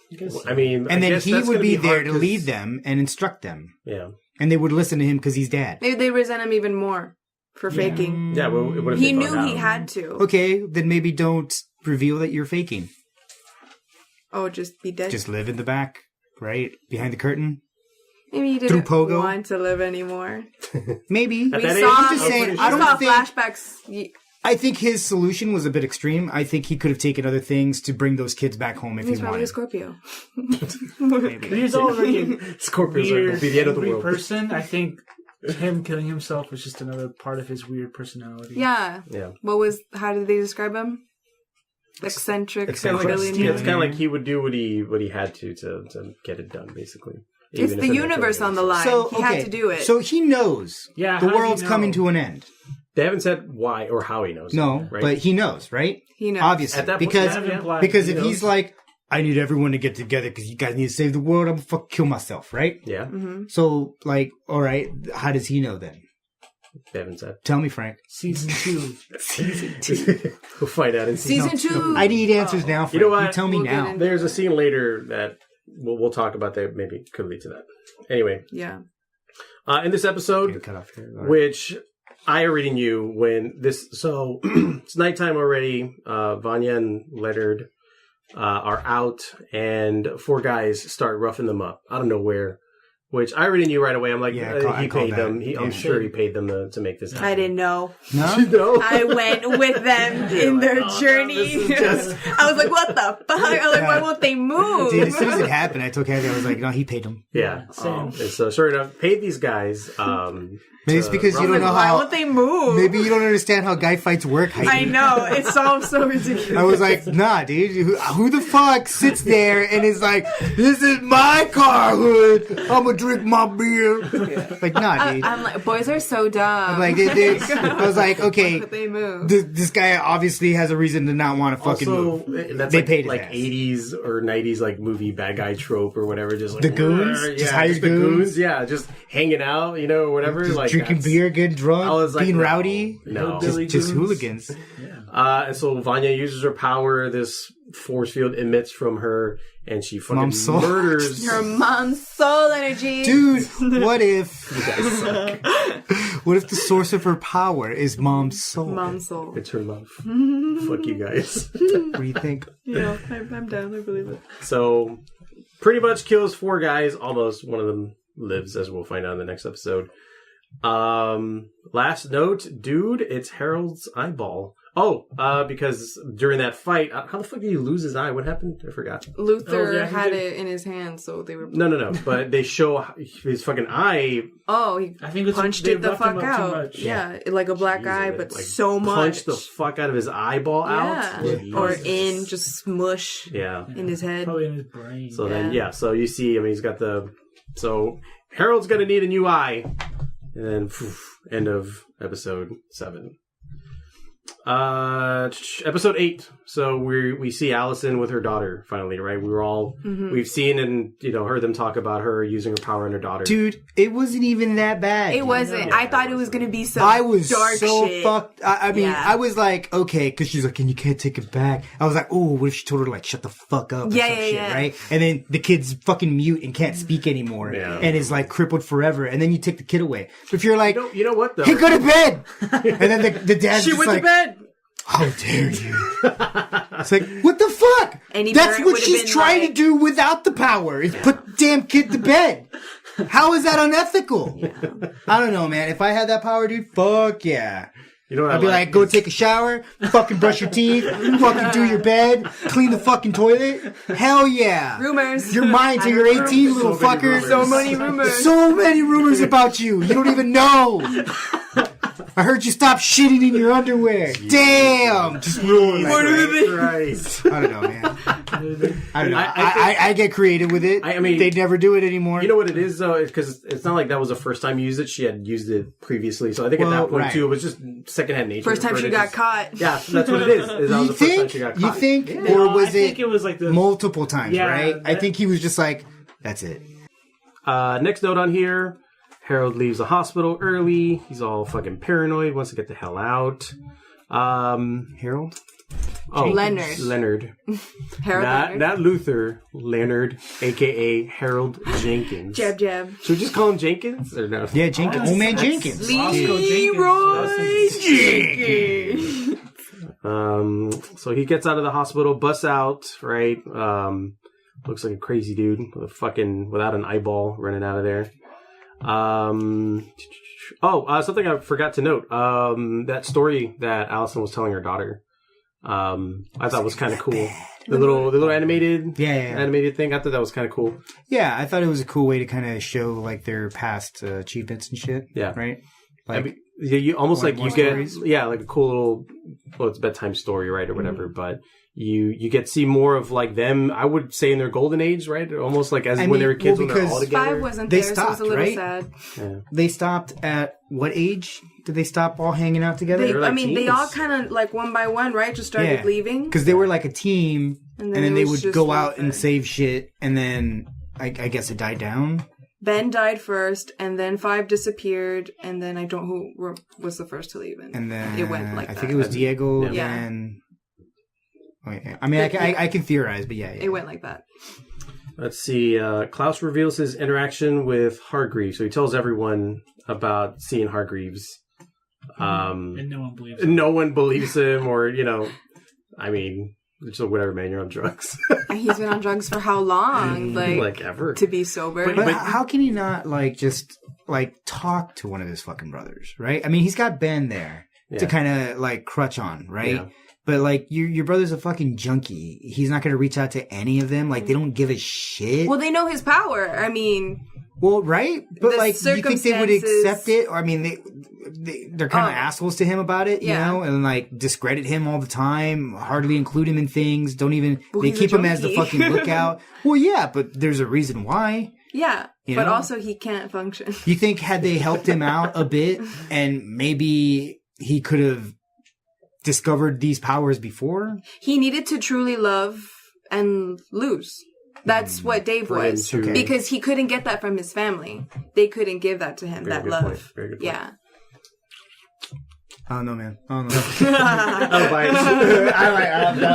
I guess so. I mean, And I then guess he that's would gonna be hard there to 'cause- lead them and instruct them. Yeah. And they would listen to him because he's dad. Maybe they resent him even more for faking. Yeah, well, what if He they knew found he out? had to. Okay, then maybe don't reveal that you're faking. Oh, just be dead. Just live in the back, right? Behind the curtain. Maybe he through didn't Pogo? want to live anymore. Maybe. At We that age, saw, I'm just saying, we I don't saw think- flashbacks. I think his solution was a bit extreme. I think he could have taken other things to bring those kids back home if He's he probably a wanted. Scorpio. But he's already a Scorpios weird, will be the end of the angry world. person. I think him killing himself was just another part of his weird personality. Yeah. Yeah. How did they describe him? Eccentric, It's kind of billionaire. like he would do what he had to get it done, basically. It's Even if the it meant universe killing on the himself. line. So, He okay, had to do it. So he knows Yeah, the how does he world's know? coming to an end. They haven't said why or how he knows. No, right? but he knows, right? He knows. Obviously. At that point, because Kind of implied because he if knows. he's like, I need everyone to get together because you guys need to save the world, I'm gonna fuck kill myself, right? yeah, Mm-hmm. So, like, all right, how does he know then? they haven't said. Tell me, Frank. Season 2. We'll find out in Season 2. I need answers now, Frank. You know what? You tell me We'll get now. in- There's a scene later that we'll talk about that. Maybe could lead to that. Anyway, Yeah. in this episode, Cut off here. which I already knew when this. So it's nighttime already. Vanya and Leonard are out, and 4 guys start roughing them up out of nowhere. Which I already knew right away. I'm like, he paid them. I'm sure he paid them to make this happen. I didn't know. No? No? I went with them in their journey. I was like, what the fuck? I was like, why won't they move? Dude, as soon as it happened, I told Kathy, I was like, no, he paid him. Yeah. Same. And so, sure enough, paid these guys. Maybe it's because you don't know Why how. won't they move? Maybe you don't understand how guy fights work. Heidi. I know. It's so ridiculous. I was like, nah, dude. Who the fuck sits there and is like, this is my car hood. I'm gonna drink my beer. Like, nah, dude. I'm like, boys are so dumb. I'm like, I was like, okay, But they move. this guy obviously has a reason to not want to fucking Also, move. that's They like, paid his like ass. 80s or 90s like movie bad guy trope or whatever. Just like The goons? "Rrr," Just yeah, hired just the goons? Yeah, just hanging out, or whatever. Just like drinking that's- beer, getting drunk, I was like, being no, rowdy. No. Hillbilly Just goons. hooligans. And so Vanya uses her power. This force field emits from her, and she fucking Mom's soul. murders. Her mom's soul energy. Dude, what if You guys suck. what if the source of her power is mom's soul? Mom's soul. It's her love. Fuck you guys. What do you think? Yeah, I'm down. I believe it. So, pretty much kills 4 guys. Almost. One of them lives, as we'll find out in the next episode. Last note, dude, it's Harold's eyeball. Oh, because during that fight, how the fuck did he lose his eye? What happened? I forgot. Luther Oh, yeah, he had did. it in his hand, so they were. No. But they show his fucking eye. Oh, he I think it's punched they it the roughed him fuck up too out. much. Yeah, like a black Jesus, eye, it, but like, so much. Punched the fuck out of his eyeball out. Yeah, or Jesus. in just smush Yeah. in his head. Probably in his brain. So then, so you see, he's got so Harold's gonna need a new eye. And then, end of episode 7. Episode 8. So we see Allison with her daughter finally, right? We were all we've seen and heard them talk about her using her power on her daughter. Dude, it wasn't even that bad. It wasn't. I thought it was gonna be some I was dark so shit. fucked. I mean, Yeah. I was like, okay, because she's like, and you can't take it back. I was like, oh, what if she told her like, shut the fuck up? Or Yeah, some yeah, shit, yeah. right? And then the kid's fucking mute and can't speak anymore, Yeah. and is like crippled forever. And then you take the kid away. But if you're like, You know what though? hey, go to bed, and then the dad's She just went like, to bed. how dare you? It's like, what the fuck? Any That's parent what would've she's been trying like- to do without the power, is put the damn kid to bed. How is that unethical? I don't know, man. If I had that power, dude, fuck yeah. You know what I'd be like, go take a shower, fucking brush your teeth, fucking do your bed, clean the fucking toilet. Hell yeah. Rumors. You're mine till you're 18, little So many fucker. rumors. So many rumors. So many rumors about you. You don't even know. I heard you stop shitting in your underwear. Damn. Just ruin it. Christ. I don't know, man. I don't know. I I get creative with it. I mean- they'd never do it anymore. You know what it is though? Because it's not like that was the first time you used it. She had used it previously, so I think at Well, that point right. too, it was just secondhand nature. First time for her she to got just- caught. Yeah, that's what it is. That was You the first time think? she got You caught. think? Yeah. Or No, was I think it was like the multiple times, Yeah, right? I that- think he was just like, that's it. Next note on here: Harold leaves the hospital early. He's all fucking paranoid. Wants to get the hell out. Harold? Leonard. Leonard. Harold Leonard. Not Luther. Leonard, aka Harold Jenkins. Jab jab. Should we just call him Jenkins or no? Yeah, Jenkins. Old man Jenkins. Leroy Jenkins. So he gets out of the hospital, busts out, right? Looks like a crazy dude without an eyeball running out of there. Something I forgot to note. That story that Allison was telling her daughter, I thought was kind of cool. The little animated, Yeah. animated thing. I thought that was kind of cool. Yeah, I thought it was a cool way to kind of show like their past achievements and shit. Yeah. Right? I Like, mean, you almost More- like more you get, stories? like a cool little, it's a bedtime story, right, or whatever. But you get to see more of like them. I would say in their golden age, right? Almost like as I when mean, they were kids, well, when they're because all together. 5 wasn't They there, so it was a stopped, little right? sad. Yeah. they stopped at what age? Did they stop all hanging out together? They, were like they teens. all kind of like one by one, right? Just started leaving. Because they were like a team, And and then then it they was would just go one out and thing. save shit, and then I guess it died down. Ben died first, and then 5 disappeared, and then I don't know who was the first to leave. And then it went like I that. think it was Diego. Yeah. And I mean, I can theorize, but yeah. It went like that. Let's see. Klaus reveals his interaction with Hargreaves. So he tells everyone about seeing Hargreaves. And no one believes him. No one believes him, or, I mean, it's whatever, man, you're on drugs. And he's been on drugs for how long? Like ever. To be sober. But how can he not, just talk to one of his fucking brothers, right? I mean, he's got Ben there to kind of, crutch on, right? Yeah. But, your brother's a fucking junkie. He's not going to reach out to any of them. They don't give a shit. Well, they know his power. I mean... Well, right? But, you think they would accept it? Or, I mean, they're kind of assholes to him about it, you know? And, discredit him all the time. Hardly include him in things. Don't even... they keep him as the fucking lookout. Well, yeah, but there's a reason why. Yeah, but also he can't function. You think had they helped him out a bit, and maybe he could have discovered these powers before? He needed to truly love and lose. That's what Dave was. Okay. Because he couldn't get that from his family. They couldn't give that to him, Very that good love. Point. Very good point. Yeah. I don't know, man. I don't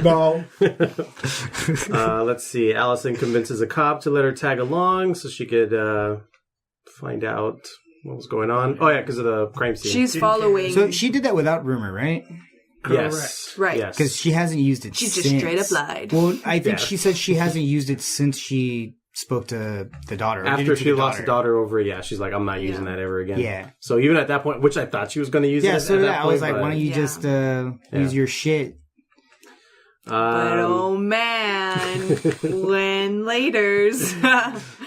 know. No. Let's see. Allison convinces a cop to let her tag along so she could find out what was going on. Oh, yeah, because of the crime scene. She's following. So she did that without rumor, right? Yes. Right. Yes. Because she hasn't used it She since. just straight up lied. Well, I think she said she hasn't used it since she spoke to the daughter. After she lost the daughter over it, she's like, I'm not using that ever again. Yeah. So even at that point, which I thought she was going to use it at that point. I was like, why don't you just use your shit? But oh man, when laters.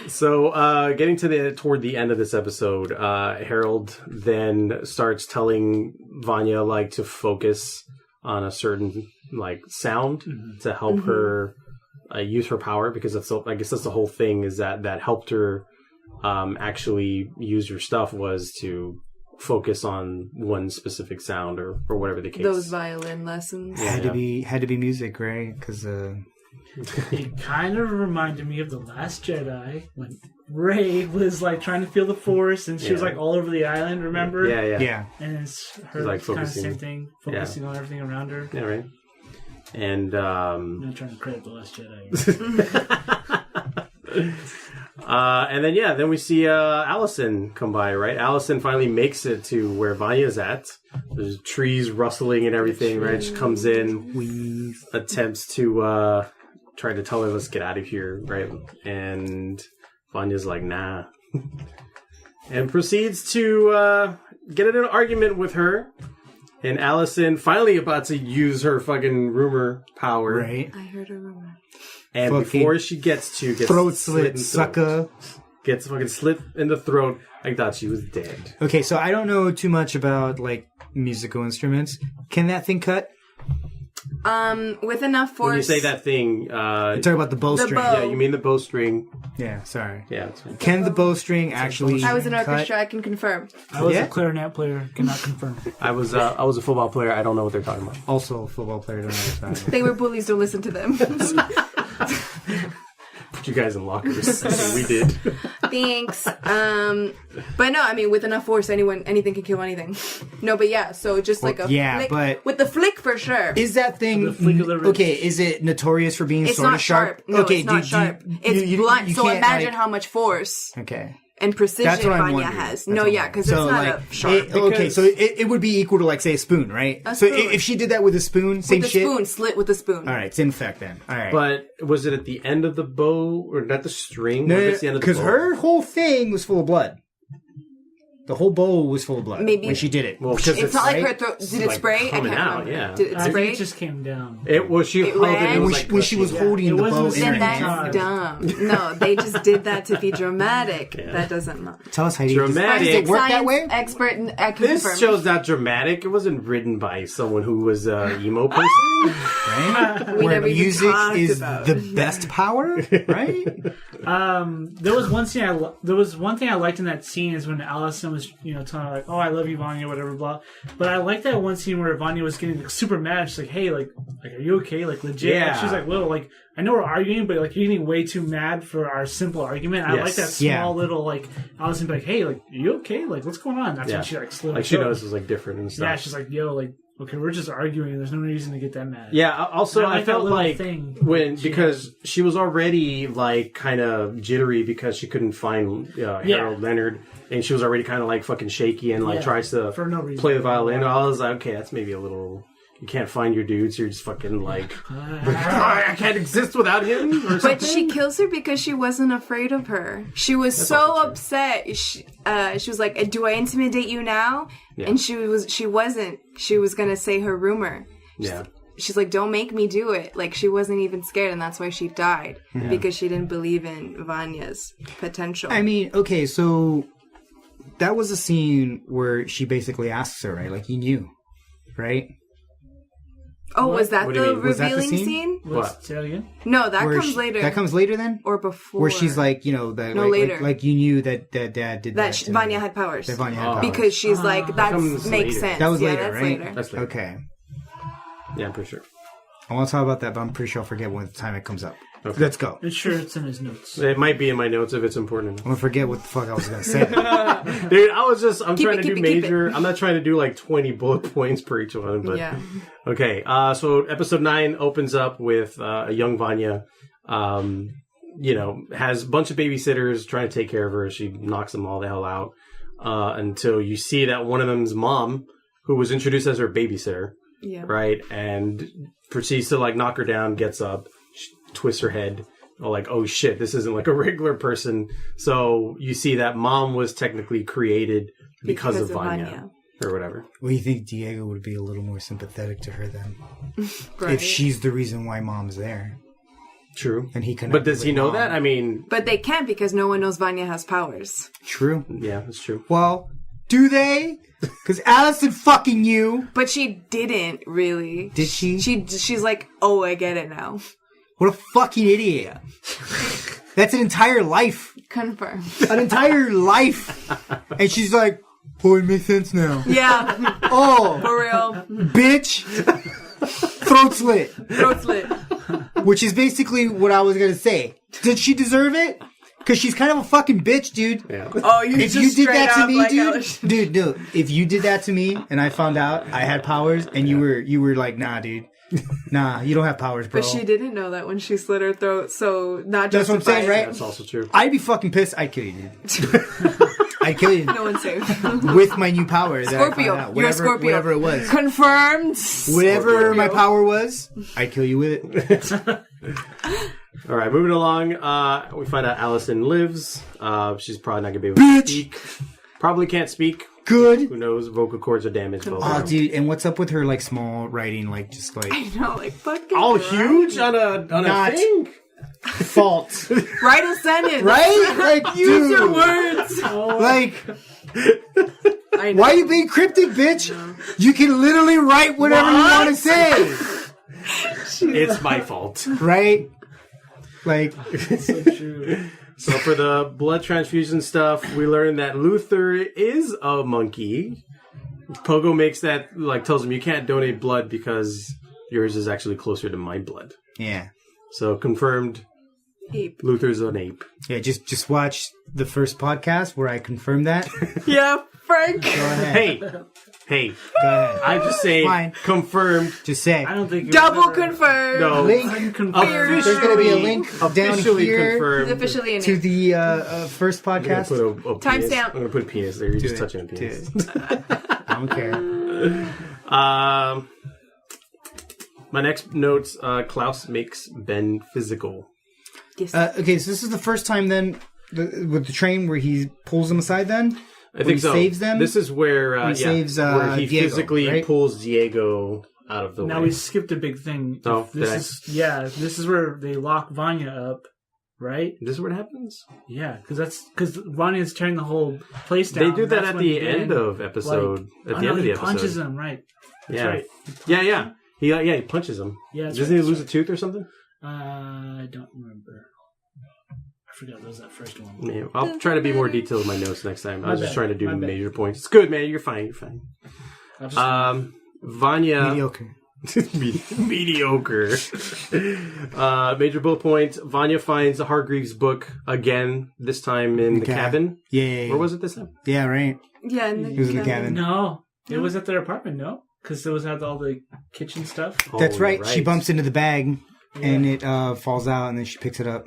So getting toward the end of this episode, Harold then starts telling Vanya to focus on a certain sound to help her use her power, because I guess that's the whole thing, is that helped her actually use her stuff was to focus on one specific sound or whatever the case. Those violin lessons had to be music, right? Because it kind of reminded me of The Last Jedi when Rey was trying to feel the Force and she was all over the island. Remember? Yeah. And it's her kind of same thing, focusing on everything around her. Yeah, right. And I'm not trying to credit The Last Jedi. And then we see Allison come by, right? Allison finally makes it to where Vanya's at. There's trees rustling and everything, right? She comes in, attempts to try to tell her, let's get out of here, right? And Vanya's like, nah. And proceeds to get in an argument with her. And Allison finally about to use her fucking rumor power. Right. I heard a rumor. And before she gets throat slit, sucker. Gets fucking slit in the throat. I thought she was dead. Okay, so I don't know too much about musical instruments. Can that thing cut? With enough force. When you say that thing, you're talking about the bowstring. Yeah, you mean the bowstring. Yeah, sorry. Yeah, that's right. Can the bowstring actually? I was an orchestra. I can confirm. I was a clarinet player. Cannot confirm. I was a football player. I don't know what they're talking about. Also, a football player. Don't know. They were bullies. Don't listen to them. Put you guys in lockers. We did. Thanks. But no, I mean, with enough force, anything can kill anything. No, but yeah. So just flick. But with the flick for sure. Is that thing okay? Is it notorious for being sort of sharp? No, okay, it's not sharp. It's blunt. So imagine how much force. Okay. And precision Vanya has. Because it's not a sharp. So it would be equal to, say, a spoon, right? A spoon. If she did that with a spoon, same shit? With a spoon, slit with a spoon. All right, it's in effect then. All right. But was it at the end of the bow, or not the string? No, because her whole thing was full of blood. The whole bowl was full of blood when she did it. Well, it's not like her throat. Did it spray? Coming out, yeah. I Did it think spray? it just came down. It was. She held it. It was when she was holding the bow in her Then hand. that's dumb. No, they just did that to be dramatic. Yeah. That doesn't matter. Tell us, Heidi. Dramatic. Does it work that way? Expert. I can this confirm. show's not dramatic. It wasn't written by someone who was an emo person. Right? Where music is the best power, right? There was one scene. There was one thing I liked in that scene is when Allison was, telling her oh, I love you, Vanya, whatever, blah. But I liked that one scene where Vanya was getting super mad. She's like, hey, are you okay? Legit. Yeah. She's like, well, I know we're arguing, but you're getting way too mad for our simple argument. I like that small little Allison be like, hey, are you okay? What's going on? That's when she slid. She knows it's different and stuff. Yeah, she's like, yo, Okay, we're just arguing. There's no reason to get that mad. Yeah. Also, I like I felt that little like thing because she was already like kind of jittery because she couldn't find Harold Leonard, and she was already kind of like fucking shaky and like tries to for no reason. play the violin. I was like, okay, that's maybe a little. You can't find your dude, so you're just fucking like, I can't exist without him. Or something. But she kills her because she wasn't afraid of her. She was so upset. She was like, "Do I intimidate you now?" Yeah. And she wasn't. She was gonna say her rumor. She's like, "Don't make me do it." Like she wasn't even scared, and that's why she died because she didn't believe in Vanya's potential. I mean, okay, so that was a scene where she basically asks her, right? Like, you knew, right? Oh, was that the Was that the revealing scene? What? Say that again? No, that comes later. That comes later then? Or before. Where she's like, you know, that later. Like you knew that Dad did that. Vanya had powers. That Vanya had powers. Because she's like, that makes later. sense. That was later, that's right? Later. That's later. Okay. Yeah, I'm pretty sure. I want to talk about that, but I'm pretty sure I'll forget when the time it comes up. Okay. Let's go. It's sure it's in his notes. It might be in my notes if it's important enough. I'm going to forget what the fuck I was going to say. Dude, I'm Keep trying it, to do keep it, keep major. it. I'm not trying to do like 20 bullet points per each one, but Yeah. okay. So episode 9 opens up with a young Vanya, has a bunch of babysitters trying to take care of her. She knocks them all the hell out until you see that one of them's mom, who was introduced as her babysitter, right, and proceeds to like knock her down, gets up, twists her head. Like, oh shit, this isn't like a regular person. So you see that mom was technically created because of Vanya or whatever. Well, you think Diego would be a little more sympathetic to her then? Right. If she's the reason why mom's there. True. And he can. But does he know that? I mean... But they can't because no one knows Vanya has powers. True. Yeah, that's true. Well, do they? Because Allison fucking knew. But she didn't, really. Did she? She's like, oh, I get it now. What a fucking idiot. That's an entire life. Confirm. An entire life. And she's like, oh, it makes sense now. Yeah. Oh. For real. Bitch. Throat slit. Throat slit. Which is basically what I was going to say. Did she deserve it? Because she's kind of a fucking bitch, dude. Yeah. Oh, if you did that to me, dude. Dude, if you did that to me and I found out I had powers and you were like, nah, dude. Nah, you don't have powers, bro. But she didn't know that when she slit her throat, so not That's what I'm saying, right? That's also true. I'd be fucking pissed. I'd kill you, dude. I'd kill you. No one's safe. With my new power. Scorpio. That You're a Scorpio. Whatever it was. Confirmed. Whatever Scorpio. my power was, I'd kill you with it. All right, moving along. We find out Allison lives. She's probably not going to be able to speak. Probably can't speak. Good. Who knows? Vocal cords are damaged. Oh, dude, and what's up with her, like, small writing, like, just, like... I know, like, fucking... All huge on a thing? Fault. Write a sentence. Right? Like, Use dude. your words. Like... I know. Why are you being cryptic, bitch? You can literally write whatever you want to say. It's my fault. Right? Like... So true. So for the blood transfusion stuff, we learned that Luther is a monkey. Pogo makes that, like, tells him you can't donate blood because yours is actually closer to my blood. Yeah. So confirmed, Ape. Luther's an ape. Yeah, just watch the first podcast where I confirmed that. Yeah, Frank. Go ahead. Hey, Go ahead. I'm just saying, Fine. confirmed. Just say. I don't think you're Double ever- confirmed. No, Link. Unconfirmed. There's going to be a link down officially here confirmed. He's officially an to ape. the first I'm gonna podcast. put a penis. Timestamp. I'm gonna put a penis there. You're just it. touching a Do penis. I don't care. My next notes: Klaus makes Ben physical. Yes. Okay, so this is the first time then with the train where he pulls them aside then? I think he so. saves them? This is where He saves, where he Diego, physically right? pulls Diego out of the Now way. we skipped a big thing. Oh, This did is this is where they lock Vanya up, right? This is what happens. Yeah, because Vanya's tearing the whole place down. They do that That's at when the Ben, end of episode. like- at the end of the he episode, punches him, right? That's Yeah, right. yeah. He punches him. Yeah, that's Doesn't right, he lose that's a tooth or something? I don't remember. I forgot that was that first one. Yeah, I'll try to be more detailed in my notes next time. I was just bad, trying to do my bad. major points. It's good, man. You're fine. You're fine. I'll just- Vanya. Mediocre. Mediocre. Major bullet point. Vanya finds the Hargreaves book again, this time in the cabin. Yeah. Where was it this time? Yeah, right. yeah, in He was in the cabin. no. It was at their apartment, no? Because it was at all the kitchen stuff. That's right. She bumps into the bag, and it falls out, and then she picks it up.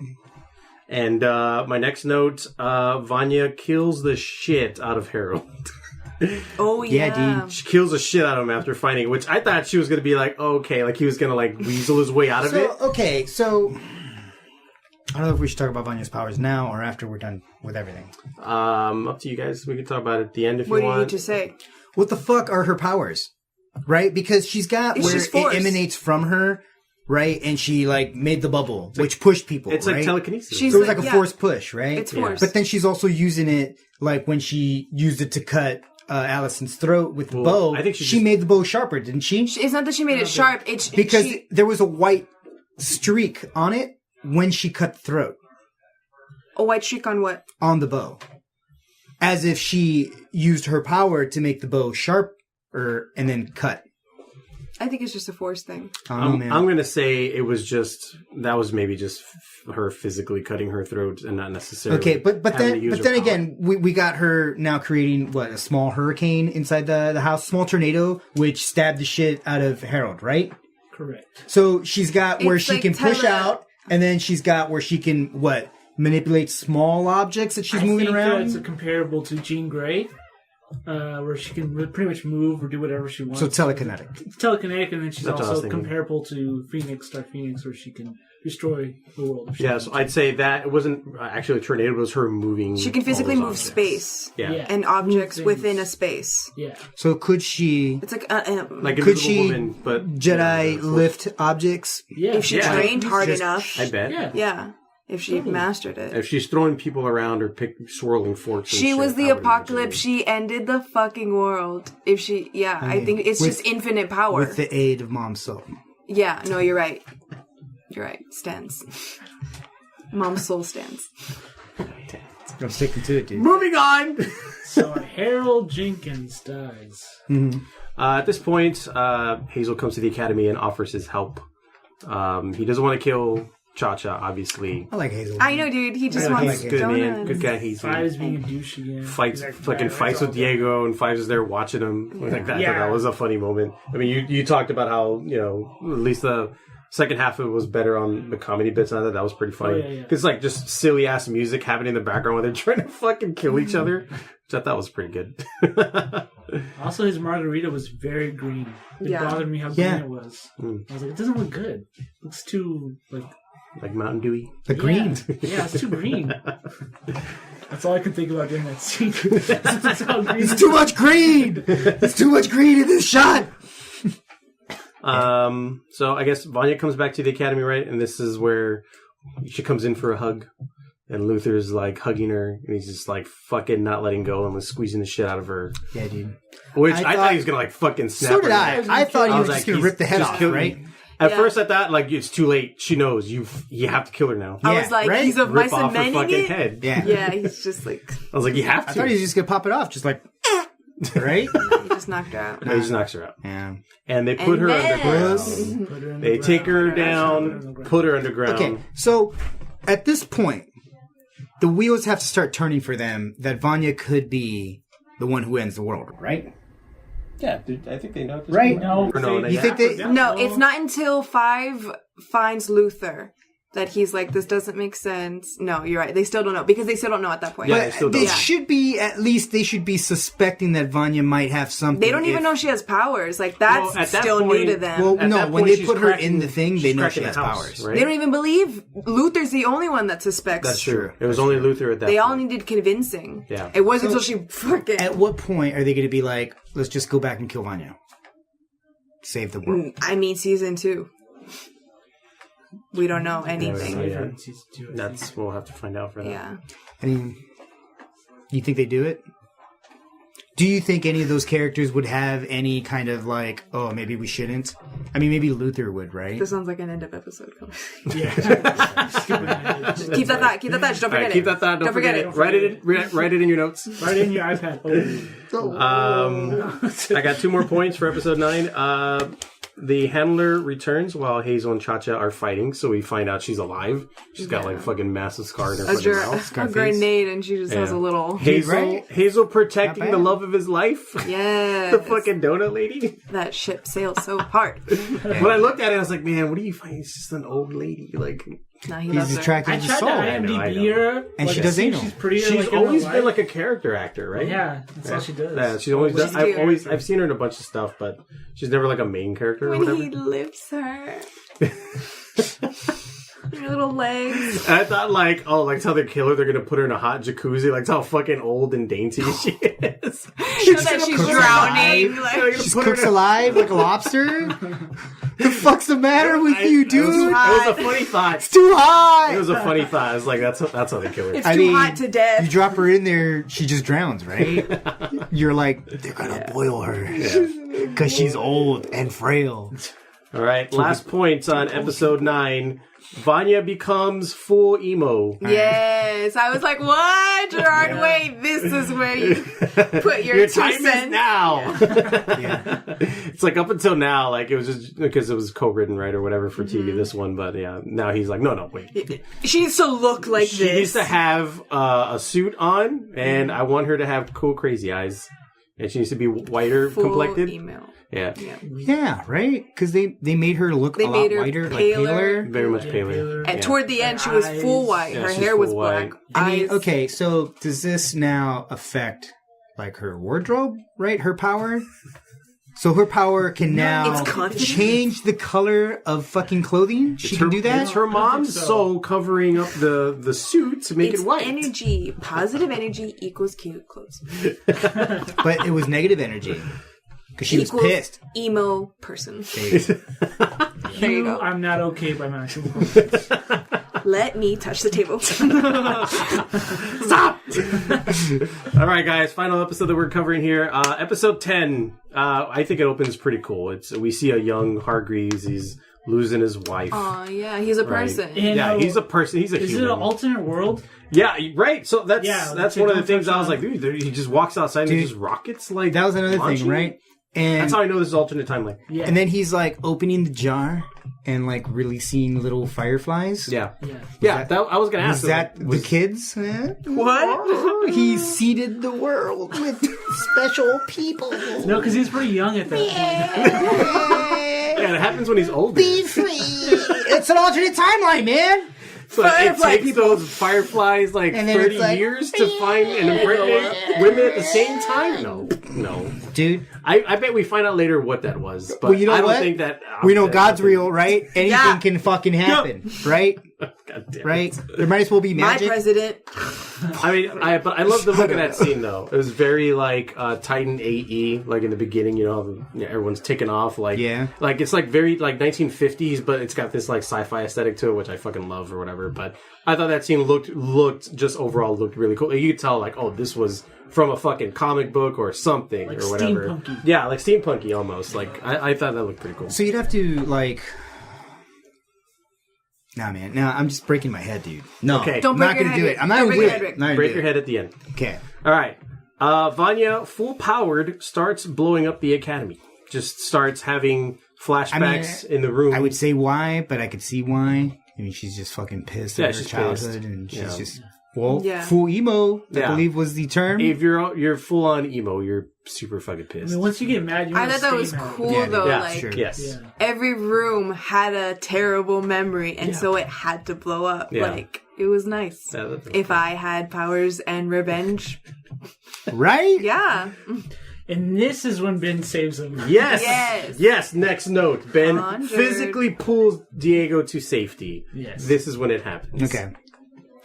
And my next note, Vanya kills the shit out of Harold. Oh, yeah. Dude. She kills the shit out of him after finding it, which I thought she was going to be like, okay, like he was going to like weasel his way out of it. Okay, so I don't know if we should talk about Vanya's powers now or after we're done with everything. Up to you guys. We can talk about it at the end if you want. What do you need to say? What the fuck are her powers? Right? Because she's got where it emanates from her, right? And she like made the bubble, which pushed people. It's right? like telekinesis. So it was like a force push, right? It's force. But then she's also using it like when she used it to cut Allison's throat with the bow. I think she made the bow sharper, didn't she? It's not that she made it sharp. It's because there was a white streak on it when she cut the throat. A white streak on what? On the bow. As if she used her power to make the bow sharper and then cut. I think it's just a force thing. I'm going to say it was that was maybe just her physically cutting her throat and not necessarily. Okay, but then again, we got her now creating a small hurricane inside the house, small tornado, which stabbed the shit out of Harold, right? Correct. So she's got where she like can push out, and then she's got where she can manipulate small objects that she's moving around. It's comparable to Jean Grey, where she can pretty much move or do whatever she wants. So telekinetic. It's telekinetic, and then she's That's also comparable to Dark Phoenix, where she can destroy the world. Yeah, so I'd say that it wasn't actually a tornado, it was her moving. She can physically move space and objects within a space. Yeah. So could she... It's like could she woman, but Jedi lift objects? Yeah. If she trained hard enough. I bet. Yeah. If she mastered it. If she's throwing people around or swirling forks. She was the apocalypse. She ended the fucking world. If she... Yeah, I think it's just infinite power. With the aid of Mom's soul. Yeah, no, you're right. You're right. Stands. Mom's soul stands. I'm sticking to it, dude. Moving on! So Harold Jenkins dies. Mm-hmm. At this point, Hazel comes to the academy and offers his help. He doesn't want to kill Cha-Cha, obviously. I like Hazel. I know, dude. He just wants good donuts. man. Good guy, Hazel. Fives being a douche again. Fights with Diego, and Fives is there watching him. Like that. I thought that was a funny moment. I mean, you talked about how, at least the second half of it was better on the comedy bits. I thought that was pretty funny. Because like just silly ass music happening in the background while they're trying to fucking kill each other, which I thought was pretty good. Also, his margarita was very green. It bothered me how green it was. I was like, it doesn't look good. It looks too like Mountain Dewy. The green. Yeah, it's too green. That's all I could think about during that scene. That's how green it's too much green! There's too much green in this shot! So I guess Vanya comes back to the academy, right? And this is where she comes in for a hug. And Luther's like hugging her, and he's just like fucking not letting go and was squeezing the shit out of her. Yeah, dude. Which I thought he was gonna like fucking snap. So did her. I thought he was just gonna rip the head off, right? At first I thought like it's too late. She knows you have to kill her now. I was like, he's of mice and men in it. Head. Yeah, he's just like. I was like, you have to. I thought he was just gonna pop it off, just like, right? He just knocked her out. No, he just knocks her out. Yeah. And they put her underground. They take her down, put her underground. Okay, so at this point, the wheels have to start turning for them that Vanya could be the one who ends the world, right? Yeah, dude, I think they know. Right? No, you think they? No, it's not until 5 finds Luther that he's like, this doesn't make sense. No, you're right. They still don't know because they still don't know at that point. Yeah, but they should be at least they should be suspecting that Vanya might have something. They don't even know she has powers. Like that's still new to them. Well, no, when they put her in the thing, they know she has powers. Right? They don't even believe Luther's the only one that suspects. That's true. It was only Luther at that point. They all needed convincing. Yeah. It wasn't until she fucking. At what point are they going to be like, let's just go back and kill Vanya? Save the world. I mean, season 2. We don't know anything. We'll have to find out for that. Yeah. I mean, you think they do it? Do you think any of those characters would have any kind of like, oh, maybe we shouldn't? I mean, maybe Luther would, right? This sounds like an end of episode. Yeah. Just keep that thought. Keep that thought. Don't forget it. Keep that thought. Don't forget it. Write it in your notes. Write it in your iPad. I got 2 more points for episode 9. the handler returns while Hazel and Cha-Cha are fighting, so we find out she's alive. She's got like fucking massive scar in her fucking mouth. A grenade, and she just has a little... Hazel protecting the love of his life. Yeah. The fucking donut lady. That ship sails so hard. When I looked at it, I was like, man, what do you find? It's just an old lady. Like... Nah, he's attracted to the soul. I tried to IMDb her, and she does anal. She's pretty. She's always been like a character actor, right? Yeah, that's all she does. Yeah, she's always done. I've seen her in a bunch of stuff, but she's never like a main character. When or whatever. he lifts her, her little legs. I thought like how they kill her, they're gonna put her in a hot jacuzzi. Like, that's how fucking old and dainty she is. Show that she's drowning. She cooks alive like a lobster. The fuck's the matter with you, dude? It was a funny thought. It's too hot. It was a funny thought. It's like that's how they kill her. It's too hot to death. You drop her in there, she just drowns, right? You're like, they're gonna boil her because she's old and frail. All right, last points on episode 9. Vanya becomes full emo. Yes, I was like, "What, Gerard? Wait, this is where you put your 2 time cents." is now. It's like up until now, like it was just because it was co-written, right, or whatever for TV. This one, but yeah, now he's like, no, wait. She needs to look like She this. needs to have a suit on, and I want her to have cool, crazy eyes, and she needs to be whiter Full complected. email. Yeah, right? Because they made her look a lot whiter, like paler. Very much paler. And toward the end, she was full white. Yeah, her she's hair was full black. white. I mean, Eyes. okay, so does this now affect like her wardrobe, right? Her power? So her power can now It's confidence. change the color of fucking clothing? She can do that? It's her mom's soul covering up the suit to make It's it white. energy. Positive energy equals cute clothes. But it was negative energy. Because she was Equals pissed. Emo person. There you go. I'm not okay by my actual. Let me touch the table. Stop! All right, guys. Final episode that we're covering here. Episode 10. I think it opens pretty cool. We see a young Hargreaves. He's losing his wife. Oh yeah, he's a person. And, Yeah, he's a person. He's a Is human. it an alternate world? Yeah, right. So that's they one of the don't things touch I was on- like, dude, he just walks outside and Dude, just rockets like That was another launching? thing, right? And That's how I know this is alternate timeline. Yeah. and then he's like opening the jar and like releasing little fireflies. Yeah, Yeah. I was gonna ask. Was that the kids? Huh? What? He seeded the world with special people. No, because he's pretty young at that point. Yeah, it happens when he's older. Be free. It's an alternate timeline, man. So it Firefly takes those fireflies like And then 30 it's like, years to find and impregnate women at the same time? No. Dude, I bet we find out later what that was. But well, you know I don't what? think that... We know God's real, right? Anything Yeah. can fucking happen, right? God damn it. Right? There might as well be My magic. president. I mean, but I love the look of that scene, though. It was very, like, Titan AE, like, in the beginning, you know, everyone's ticking off, like... Yeah. Like, it's, like, very, like, 1950s, but it's got this, like, sci-fi aesthetic to it, which I fucking love or whatever, but I thought that scene looked really cool. You could tell, like, oh, this was from a fucking comic book or something, Like or whatever. steampunky. Yeah, like steampunky, almost. Like, I thought that looked pretty cool. So you'd have to, like... Nah, man. Nah, I'm just breaking my head, dude. No. Okay. Don't I'm break not your going to head, do Rick. it. I'm not Don't going to break do your head, it. Rick. Not gonna Break do your it. head at the end. Okay. All right. Vanya, full-powered, starts blowing up the academy. Just starts having flashbacks in the room. I would say why, but I could see why. I mean, she's just fucking pissed Yeah, at her she's childhood, pissed. and she's Yeah. just... Well, Yeah. full emo, I Yeah. believe was the term. If you're full-on emo, you're super fucking I pissed. mean, once you get mad, you I wanna thought that stay was mad. cool Yeah, though. yeah, like sure. Yes. Yeah. every room had a terrible memory, and so it had to blow up. Yeah. Like it was nice. Yeah, that's If I had powers and revenge, Right? yeah. And this is when Ben saves him. Yes. Yes. Next note. Ben Conjured. physically pulls Diego to safety. Yes. This is when it happens. Okay.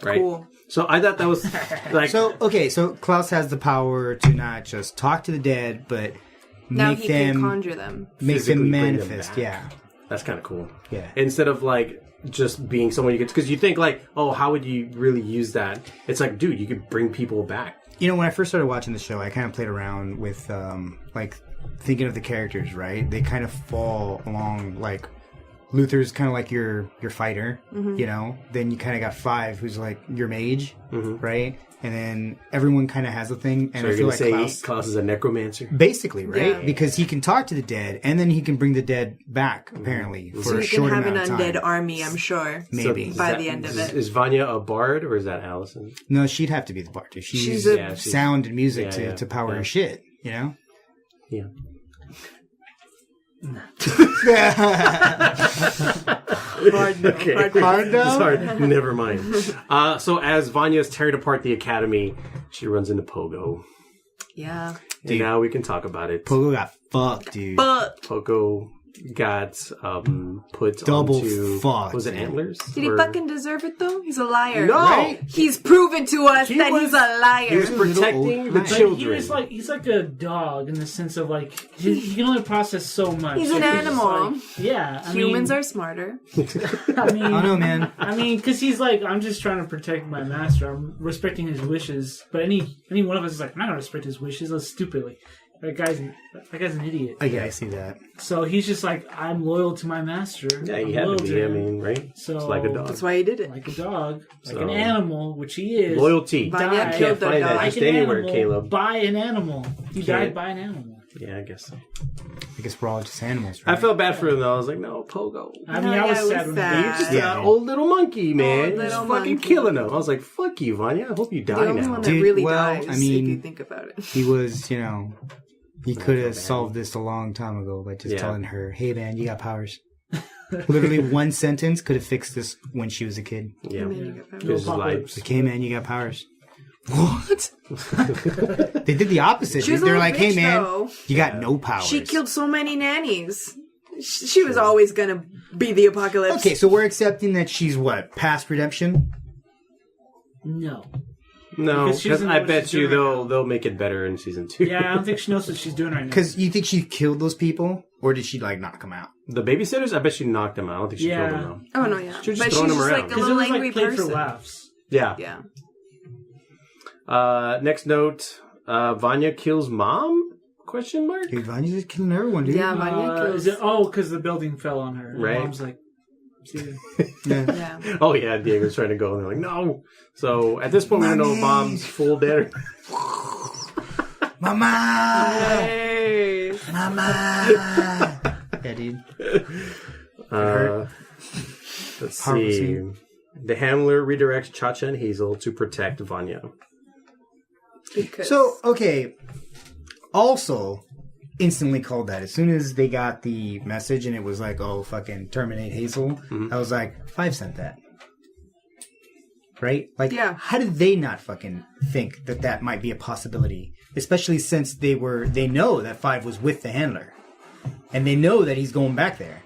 Right. Cool. So I thought that was like. So Klaus has the power to not just talk to the dead, but Now make he them can conjure them. make physically them bring them manifest. back. Yeah. That's kind of cool. Yeah. Instead of like just being someone you get, because you think like, oh, how would you really use that? It's like, dude, you could bring people back. You know, when I first started watching the show, I kind of played around with like thinking of the characters, right? They kind of fall along like Luther's kind of like your fighter, you know. Then you kind of got 5, who's like your mage, right? And then everyone kind of has a thing. And So I you're feel going to like say Klaus is a necromancer? basically, right? Yeah. Because he can talk to the dead, and then he can bring the dead back, apparently, for So a you short can have amount an of undead time. army, I'm sure. Maybe. By the end of it. Is Vanya a bard or is that Allison? No, she'd have to be the bard. She's She's a- sound and music Yeah, to power yeah. her shit, you know? Yeah. Hard no. Okay. Hard though? Sorry, never mind. So as Vanya's tearing apart the academy, she runs into Pogo. Yeah. And now we can talk about it. Pogo got fucked, dude. But Pogo got put Double onto... fucked, Was it dude. antlers? did he Or- fucking deserve it though? He's a liar. No! Right? He's proven to us He that was- he's a liar. He was protecting the Like, children. he's like a dog in the sense of like he can only process so much. He's an Like, just animal. like- yeah, I Humans mean, are smarter. I mean, I don't know, man. I mean, because he's like, I'm just trying to protect my master. I'm respecting his wishes. But any one of us is like, I'm not gonna respect his wishes. That's stupidly. That guy's an idiot. Yeah, I see that. So he's just like, I'm loyal to my master. Yeah, I'm he had loyal to be, I him. mean, right? So It's like a dog. That's why he did it. like a dog, like So- an animal, which he is. Loyalty. Vanya died. killed Can't the find that dog. just Like an anywhere, animal Caleb. by an animal. He Can't- died by an animal. Yeah, I guess so. I guess we're all just animals, I right? felt bad for him, though. I was like, no, Pogo. I mean, Yeah, I was it was sad when he sad. died. You're just Yeah, an dude. old little monkey, man. Old You're just little fucking monkey. killing him. I was like, fuck you, Vanya. I hope you The die only now. one that Dude, really well, dies, I mean- if you think about it. He was, you know, he could feel have bad. solved this a long time ago by just Yeah. telling her, hey, man, you got powers. Literally one sentence could have fixed this when she was a kid. Yeah. And then you get Just Little like, apocalypse. Like, hey, man, you got powers. What? They did the opposite. She was Dude. a They're little like, hey, bitch, man, though. you got no powers. She killed so many nannies. She was always gonna be the apocalypse. Okay, so we're accepting that she's what? Past redemption? No. no, Because she because doesn't know I what bet she's you doing right they'll make it better in season 2. Yeah, I don't think she knows what she's doing right now. Because you think she killed those people? Or did she, like, knock them out? The babysitters, I bet she knocked them out. I don't think she Yeah. killed them, Oh no, yeah. She was just But she's throwing just them around. like a Because it little was angry like played for person. laughs. though. Yeah. Yeah. Next note, Vanya kills mom? Question mark? Dude, Vanya's just killing everyone, dude. Yeah, Vanya kills. Is it? Oh, because the building fell on her. And Right. Mom's like, see, Yeah. Yeah. Oh yeah, Diego's trying to go, and they're like, no. So at this point, we don't know if mom's full dead. Mama! Hey. Mama! Yeah, dude. Let's Horrible see. scene. The handler redirects Chacha and Hazel to protect Vanya. Because So, okay. Also, instantly called that. As soon as they got the message and it was like, oh, fucking terminate Hazel, I was like, 5 sent that. Right? Like, Yeah. how did they not fucking think that that might be a possibility? Especially since they know that 5 was with the handler. And they know that he's going back there.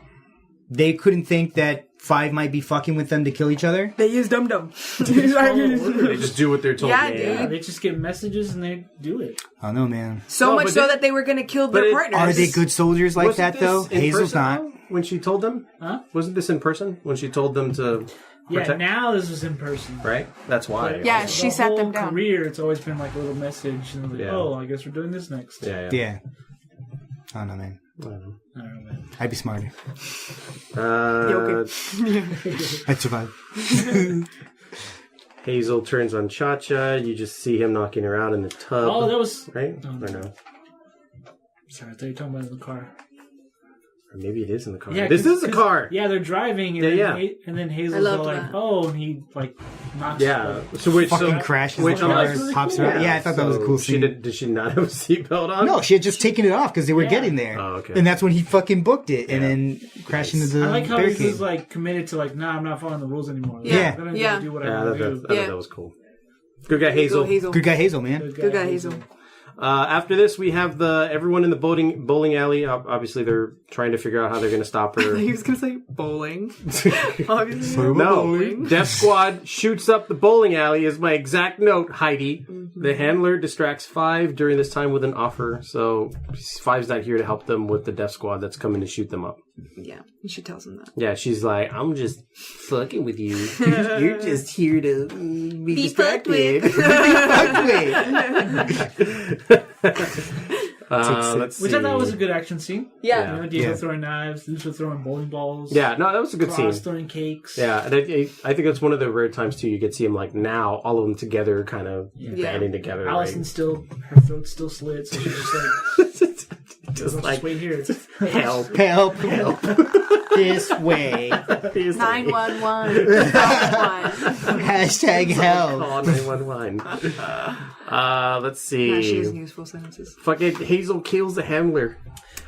They couldn't think that 5 might be fucking with them to kill each other? they use dum dum. They just do what they're told. Yeah, yeah, dude. they just get messages and they do it. I don't know, man. So No, much but so they- that they were gonna kill but their it- partners. Are they good soldiers like Wasn't that, though? this in Hazel's person, not. though, when she told them? Huh? Wasn't this in person? When she told them to Yeah, protect? now this is in person. Right? That's why. Yeah, The she sat whole them down. career, it's always been like a little message. And like, Yeah. oh, I guess we're doing this next. Yeah. Yeah. I don't know, man. I don't know, man. I'd be smarter. okay. I'd survive. Hazel turns on Cha-Cha. You just see him knocking her out in the tub. Oh, that was. Right? Oh, Or no? Sorry, I thought you were talking about in the car. Or maybe it is in the car. Yeah, This 'cause- is the 'cause- car! Yeah, they're driving, and Yeah, then, yeah. and then Hazel's I loved all like, that. "Oh," and he like knocks. Yeah. So which Fucking so, crashes which the I'm car, like, really pops cool. her out. Yeah, I thought that was a cool She scene. did she not have a seatbelt on? No, she had just taken it off because they were Yeah. getting there. Oh, okay. And that's when he fucking booked it and Yeah. then crashed into the I like how barricade. he's like committed to like, nah, I'm not following the rules anymore. Like, Yeah. I'm gonna Yeah. go do what Yeah, I want to do. I thought Yeah. that was cool. Good guy, Hazel. Hazel. Good guy Hazel, man. Good guy, Hazel. After this, we have everyone in the bowling alley. Obviously, they're trying to figure out how they're going to stop her. He was gonna say bowling. Obviously. No, Death Squad shoots up the bowling alley is my exact note, Heidi. The handler distracts 5 during this time with an offer, so 5's not here to help them with the Death Squad that's coming to shoot them up. Yeah, she tells him that. Yeah, she's like, I'm just fucking with you. You're just here to be fucked distracted. with. Let's see. Which I thought was a good action scene. Yeah. You know, Diego throwing knives, Lucio throwing bowling balls. Yeah, no, that was a good Cross scene. throwing cakes. Yeah, and I think that's one of the rare times too you get to see them like now, all of them together, kind of banding together. Allison right? her throat's still slit, so she's just like, just like wait here. help. This way. 911. Hashtag help. Call 911. Let's see. Yeah, she has useful sentences. Fucking Hazel kills the handler.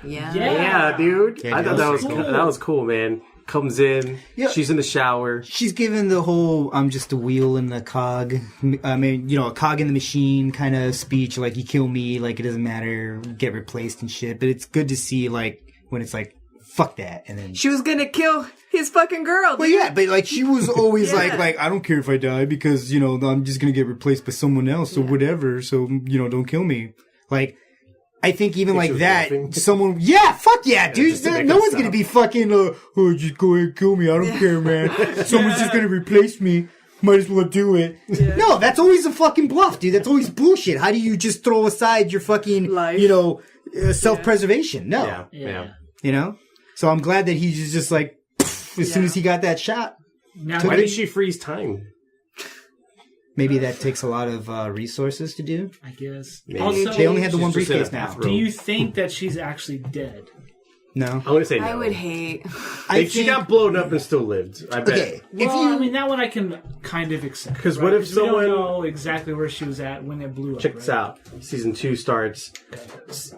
Yeah. Yeah, dude. Yeah, I thought that was cool, man. Comes in. Yeah. She's in the shower. She's given the whole "I'm just a wheel in the cog." I mean, you know, a cog in the machine kind of speech. Like, you kill me, like it doesn't matter, get replaced and shit. But it's good to see, like, when it's like, fuck that, and then She was gonna kill his fucking girl. well, dude. yeah, but like she was always Yeah. like I don't care if I die because you know I'm just gonna get replaced by someone else or whatever. So you know, don't kill me. Like. I think even like was that, laughing. someone, fuck yeah, dude. just to make No us one's gonna stop. be fucking, oh, just go ahead and kill me. I don't care, man. Someone's just gonna replace me. Might as well do it. Yeah. No, that's always a fucking bluff, dude. That's always bullshit. How do you just throw aside your fucking, Life. you know, self-preservation? No. Yeah. You know? So I'm glad that he's just like, as soon as he got that shot. Now, Why did she freeze time? Maybe that takes a lot of resources to do. I guess. Maybe. Also, They only had the She's one just in a briefcase now. bathrobe. do you think that she's actually dead? No. I'm gonna say no. I would hate. Like, she got blown up and still lived. I bet. Okay. If Well, you I mean, that one I can kind of accept. 'Cause what if we someone- don't know exactly where she was at when it blew up? Check this out. Season 2 starts.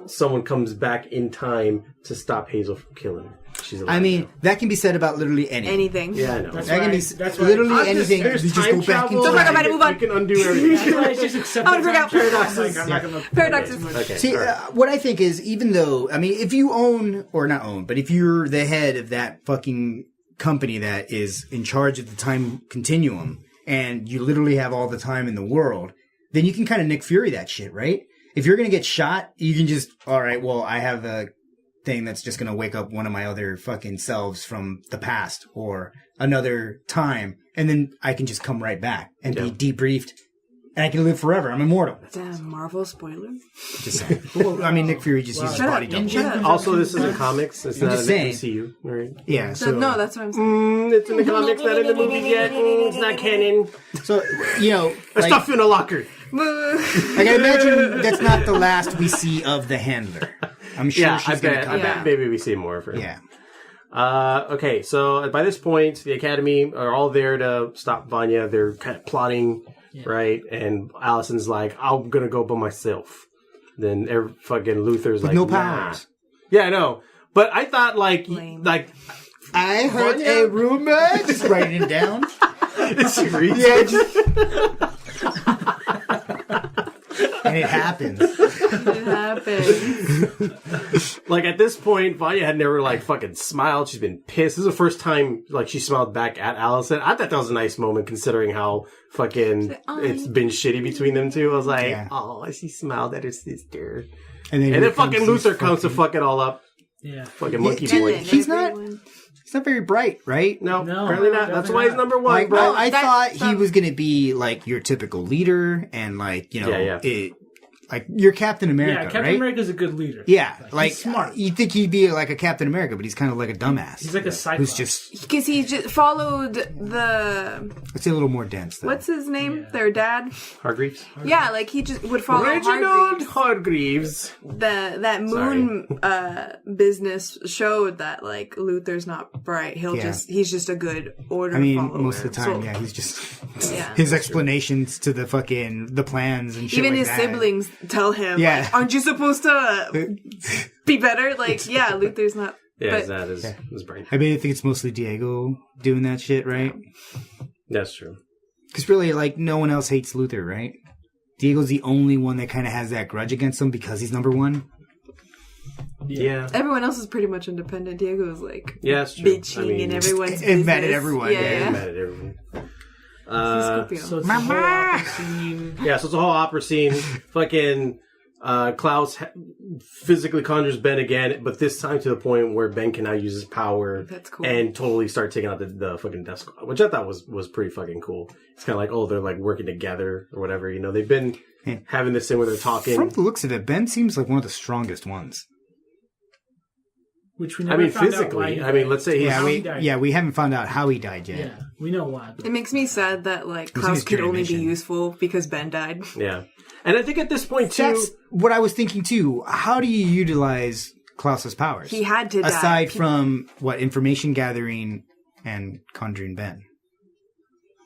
Someone comes back in time to stop Hazel from killing her. She's alive. I mean, that can be said about literally anything. Anything. yeah, I know. That's That can why. be That's why. literally I'm anything. There's You just time go back in travel. Don't talk time. about it, move on. You can undo everything. That's why I just accept I the forgot time travel. paradoxes. Like, I'm not gonna Paradoxes. Okay. See, all right. what I think is, even though, I mean, if you own, or not own, but if you're the head of that fucking company that is in charge of the time continuum, and you literally have all the time in the world, then you can kind of Nick Fury that shit, right? If you're gonna get shot, you can just, alright, well, I have a thing that's just gonna wake up one of my other fucking selves from the past, or another time, and then I can just come right back and be debriefed, and I can live forever. I'm immortal. Damn, Marvel spoiler. Just saying. Well, I mean, Nick Fury just uses Shut body up, double. shut up. Also, this isn't comics. It's not just an saying. MCU. Right? Yeah, So, so no, that's what I'm saying. It's in the comics, not in the movies yet. It's not canon. so you know, There's like, stuff in a locker. like I imagine that's not the last we see of the handler. I'm sure Yeah, she's I gonna bet. come I back. bet maybe we see more of her. Yeah, Okay, so by this point, the Academy are all there to stop Vanya. They're kind of plotting, right? And Allison's like, I'm gonna go by myself. Then fucking Luther's like, no nah. powers. Yeah, I know. But I thought like Lame. I heard Vanya? a rumor. Just writing it down. it's reason. Yeah, just... and it happens. It happens. Like at this point, Vanya had never like fucking smiled. She's been pissed. This is the first time like she smiled back at Allison. I thought that was a nice moment considering how fucking it's been shitty between them two. I was like, Yeah. oh, she smiled at her sister. And And then fucking Luther comes to fuck it all up. Yeah. Fucking monkey dude, boy. he's not- Everyone- He's not very bright, right? No, No, apparently not. That's definitely why he's not. number one, Like, bro. I that- thought he that- was gonna be like your typical leader, and like you know, Yeah. like your Captain America, Yeah, Captain right? America's a good leader. Yeah, like he's smart. You think he'd be like a Captain America, but he's kind of like a dumbass. He's like a cyclops. who's just Because he just followed the let's say a little more dense. Though. what's his name? Their dad. Hargreaves. Yeah, like he just would follow Reginald Hargreaves. Hargreaves. That moon business showed that like Luther's not bright. He's just a good order. I mean, follower. most of the time, So, yeah, he's just Yeah. his explanations to the plans and shit Even like his that. siblings tell him, Yeah. like, "Aren't you supposed to be better?" Like, yeah, Luther's not. Yeah, but that is his brain. I mean, I think it's mostly Diego doing that shit, right? That's true. Because really, like, no one else hates Luther, right? Diego's the only one that kind of has that grudge against him because he's number one. Yeah. everyone else is pretty much independent. Diego is like Yeah, that's true. bitching in everyone's and business. mad at everyone, Yeah, yeah. I'm mad at everyone. He's Scorpio. So it's the whole opera scene. Yeah, so it's a whole opera scene. Fucking Klaus physically conjures Ben again, but this time to the point where Ben can now use his power That's cool. and totally start taking out the fucking Death Squad, which I thought was pretty fucking cool. It's kind of like, oh, they're like working together or whatever. You know, they've been having this thing where they're talking. From the looks of it, Ben seems like one of the strongest ones. Which we never found physically. out why let's say we haven't found out how he died yet. Yeah, we know why. It makes me sad that Klaus could only be useful because Ben died. Yeah, and I think at this point too, that's what I was thinking too. How do you utilize Klaus's powers? He had to die. Aside from information gathering and conjuring Ben.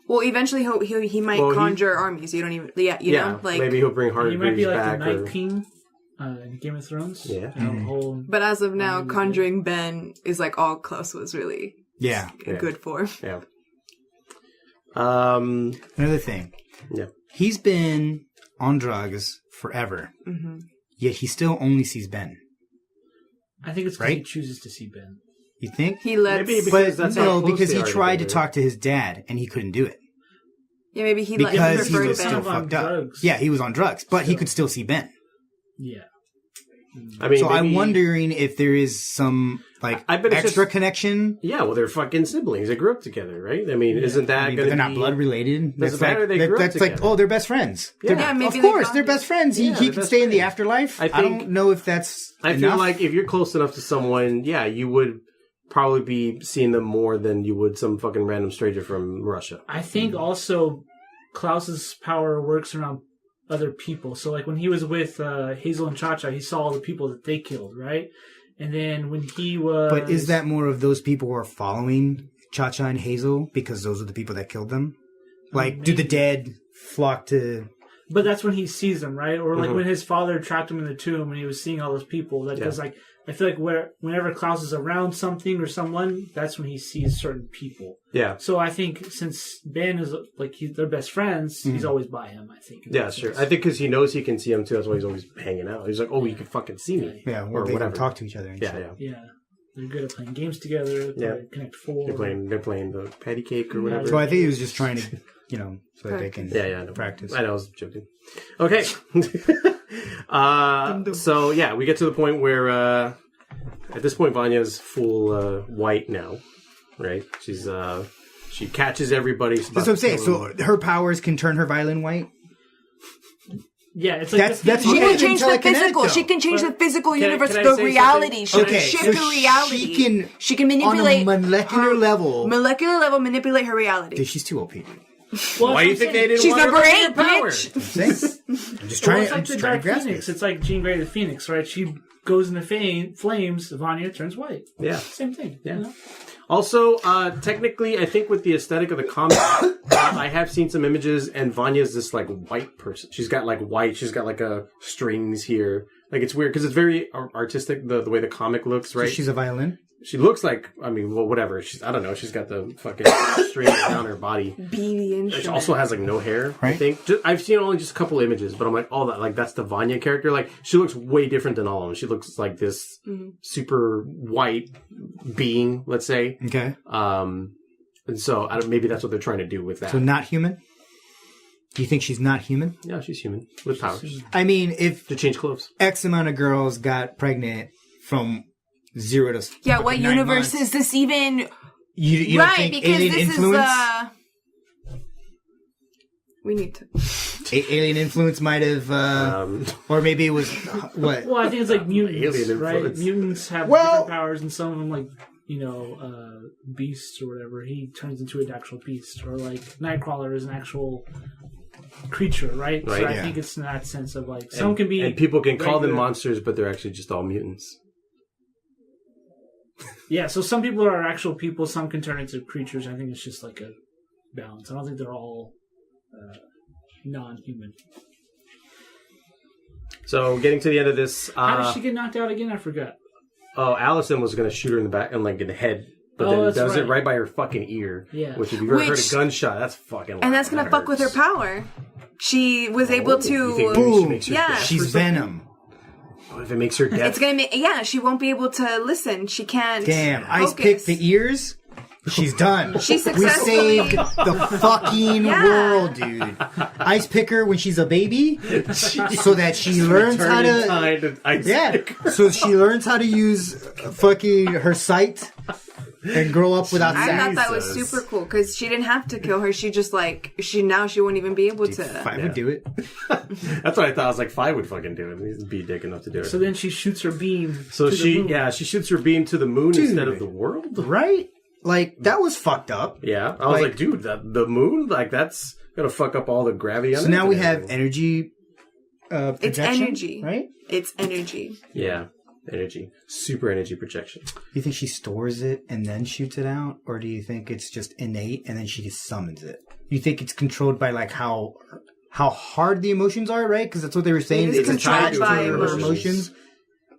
Well, eventually he might conjure armies. You don't even, you know, maybe he'll bring Hargreaves back. He might be like the Night King in Game of Thrones. Yeah. But as of now, conjuring Ben is all Klaus was really good for. Yeah. Another thing. Yeah. He's been on drugs forever. Mm-hmm. Yet he still only sees Ben. I think it's because he chooses to see Ben. You think? He lets... Maybe because he tried to talk to his dad and he couldn't do it. Yeah, maybe he because he was Ben. still fucked up. Yeah, he was on drugs, but he could still see Ben. Yeah. I'm wondering if there is some extra connection. Yeah, well, they're fucking siblings. They grew up together, right? I mean, isn't that? They're not blood related. Doesn't matter. They grew up together. They're best friends. Yeah, maybe of course, they're best friends. He can stay in the afterlife. I don't know if that's. I feel like if you're close enough to someone, you would probably be seeing them more than you would some fucking random stranger from Russia. I think also Klaus's power works around other people. So when he was with Hazel and Cha-Cha, he saw all the people that they killed, right? And then when he was... But is that more of those people who are following Cha-Cha and Hazel because those are the people that killed them? Do the dead flock to... But that's when he sees them, right? Or when his father trapped him in the tomb and he was seeing all those people. Because I feel like whenever Klaus is around something or someone, that's when he sees certain people. Yeah. So I think since Ben is they're best friends, he's always by him. I think. Yeah, sure. I think because he knows he can see him too. That's why he's always hanging out. He's like, you can fucking see me. Yeah, or they whatever. Can talk to each other. And Yeah. They're good at playing games together. They Connect 4. They're playing the patty cake or whatever. So I think he was just trying to, so that they can practice. I know, I was joking. Okay. So we get to the point where at this point Vanya's full white now, right? She catches everybody. That's what I'm saying. So her powers can turn her violin white. Yeah, it's that's she can change the physical. She can change the physical universe, the reality. She can shift the reality. She can manipulate on a molecular level. Manipulate her reality. Dude, she's too OP. Well, why do you think they didn't She's want number her 8, bitch. I'm just trying to grasp Phoenix. it. It's like Jean Grey the Phoenix, right? She goes into flames, Vanya turns white. Yeah. Same thing. Yeah. You know? Also, technically, I think with the aesthetic of the comic, I have seen some images, and Vanya's this white person. She's got white. She's got strings here. It's weird because it's very artistic the way the comic looks, right? So she's a violin. She looks whatever. I don't know. She's got the fucking strings down her body. Beady instrument. She also has no hair. Right. I think I've seen only just a couple images, but I'm that's the Vanya character. She looks way different than all of them. She looks like this super white being, let's say. Okay. And so maybe that's what they're trying to do with that. So not human. Do you think she's not human? Yeah, she's human with powers. I mean, if to change clothes, X amount of girls got pregnant from 0 to what universe is this even? You don't think alien influence? We need to. Alien influence might have, or maybe it was what? Well, I think it's mutants, alien right? influence. Mutants have different powers, and some of them, beasts or whatever. He turns into an actual beast, or Nightcrawler is an actual creature, right? So I think it's in that sense of some can be, and people can call them monsters, but they're actually just all mutants. Yeah, so some people are actual people, some can turn into creatures. I think it's just a balance. I don't think they're all non-human. So, getting to the end of this... How did she get knocked out again? I forgot. Oh, Allison was going to shoot her in the back and in the head, but then does it right by her fucking ear. Yeah. Which, if you've ever heard a gunshot, that's fucking loud. And that's going to fuck with her power. She was able to... Boom! She's Venom. If it makes her deaf. It's gonna make she won't be able to listen. She can't. Damn, Ice pick the ears. She's done. She successfully... We saved the fucking world, dude. Ice picker when she's a baby, so that she learns how to. So she learns how to use fucking her sight and grow up without I sex. thought that was super cool because she didn't have to kill her. She just like she won't even be able to. If I would do it. That's what I thought. I was like, Fi would fucking do it. He's be dick enough to do it. So then she shoots her beam. So to the moon. she shoots her beam to the moon instead of the world. Right? Like, that was fucked up. Yeah, I was like, dude, the moon, like that's gonna fuck up all the gravity. So now we have energy. It's energy, right? It's energy. Yeah, energy, super energy projection. Do you think she stores it and then shoots it out, or do you think it's just innate and then she just summons it? Do you think it's controlled by like how hard the emotions are, right? Because that's what they were saying. It's controlled by emotions,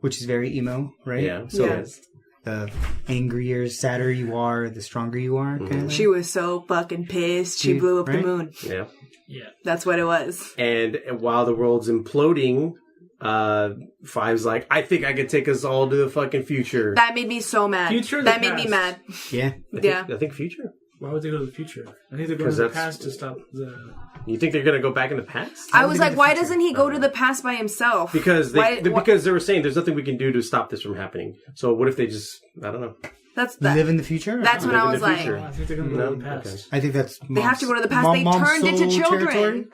which is very emo, right? Yeah. So Yeah. the angrier, sadder you are, the stronger you are. Kind of She was so fucking pissed. She blew up the Right? moon. Yeah. Yeah. That's what it was. And while the world's imploding, Five's like, I think I could take us all to the fucking future. That made me so mad. Future or that the made me past? mad. Yeah. I think future. Why would they go to the future? I think they're going to the past to stop the... You think they're gonna go back in the past? I was like, why doesn't he go to the past by himself? Because because they were saying there's nothing we can do to stop this from happening. So what if they just I don't know. Live in the future? That's when Live I in was the like, future. I think they're going to go to the past. Okay. I think that's they have to go to the past. They turned into children.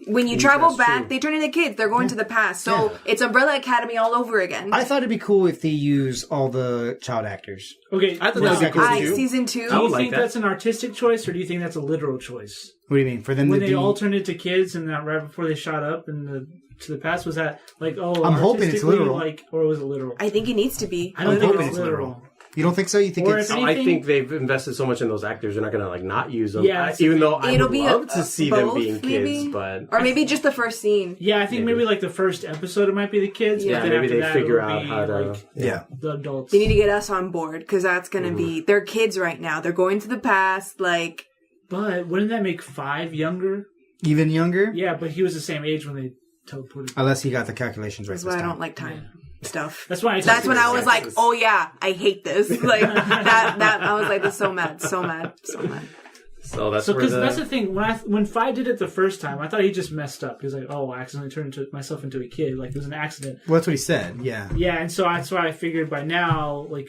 When you travel back, they turn into kids. They're going to the past. So it's Umbrella Academy all over again. I thought it'd be cool if they use all the child actors. Okay, I thought that would be cool too. Season 2. do you like think that. that's an artistic choice or do you think that's a literal choice? What do you mean? For them When to they be... all turned into kids and that right before they shot up and to the past, was that like, I'm hoping it's artistically, literal. like, or was it literal? I think it needs to be. I don't think hoping it's it's literal. You don't think so? You think Or it's... if I think they've invested so much in those actors, they're not gonna like not use them. Yeah, that's even the though I It'll would be love to see them both, being maybe? kids, but Or maybe just the first scene. Yeah, I think maybe like the first episode it might be the kids. Yeah. But then maybe after they that, figure it'll out be, how to. like, Yeah. the adults. They need to get us on board because that's going to be... They're kids right now. They're going to the past. Like, But wouldn't that make 5 younger? Even younger? Yeah, but he was the same age when they teleported. Unless he got the calculations right that's this why I time. don't like time stuff. That's why. That's when I was like, oh yeah, I hate this. Like, that I was like, this so mad. So that's So where because that's the thing. When Fi did it the first time, I thought he just messed up. He was like, "Oh, I accidentally turned myself into a kid. Like it was an accident." Well, that's what he said, yeah. Yeah, and so that's why I figured by now, like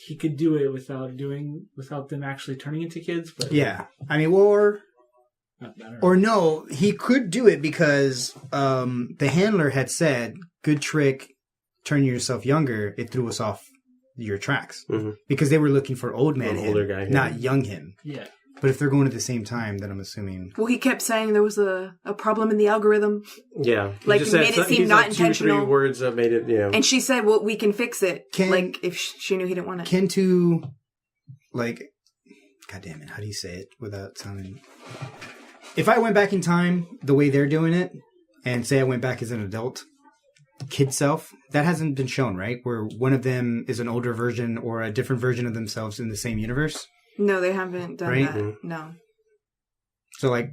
he could do it without them actually turning into kids. But Yeah. I mean, or I don't know. Or no, he could do it because the handler had said, good trick, turn yourself younger. It threw us off your tracks. Mm-hmm. Because they were looking for old man him, older guy, not young him. Yeah. But if they're going at the same time, then I'm assuming... Well, he kept saying there was a problem in the algorithm. Yeah. He Like, just made it said- seem he's not like 2 or 3 intentional. words that made it, And she said, well, we can fix it. Can- like, if she knew he didn't want it. Can to, like... God damn it, how do you say it without sounding... If I went back in time the way they're doing it, and say I went back as an adult, kid self, that hasn't been shown, right? Where one of them is an older version or a different version of themselves in the same universe. No, they haven't done Right? that. No. So, like,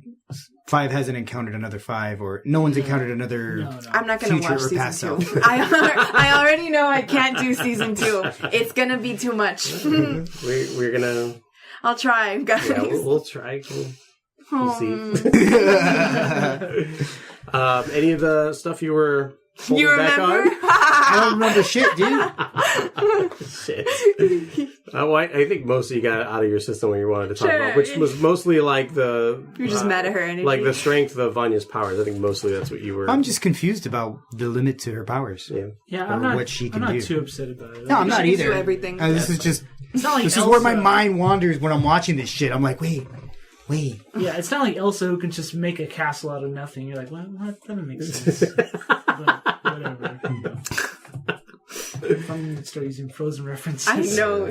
5 hasn't encountered another 5, or no one's encountered another... No. I'm not going to Future watch or season past 2. self. I already know I can't do season 2. It's going to be too much. we're gonna. I'll try, guys. Yeah, we'll try. We'll see. Any of the stuff you were holding You back remember? on? I don't remember shit, dude. Shit. I think most of you got it out of your system when you wanted to talk Sure. about, which was mostly like the... You're just mad at her energy. Like the strength of Vanya's powers. I think mostly that's what you were... I'm just confused about the limit to her powers. Yeah. Yeah, Or I'm not. what she can I'm not do. too upset about it. No, I'm not She can either. do everything. This is just... It's not like This Elsa. is where my mind wanders when I'm watching this shit. I'm like, wait. Yeah, it's not like Elsa who can just make a castle out of nothing. You're like, well, that doesn't make sense. But whatever. I'm gonna start using Frozen references. I know.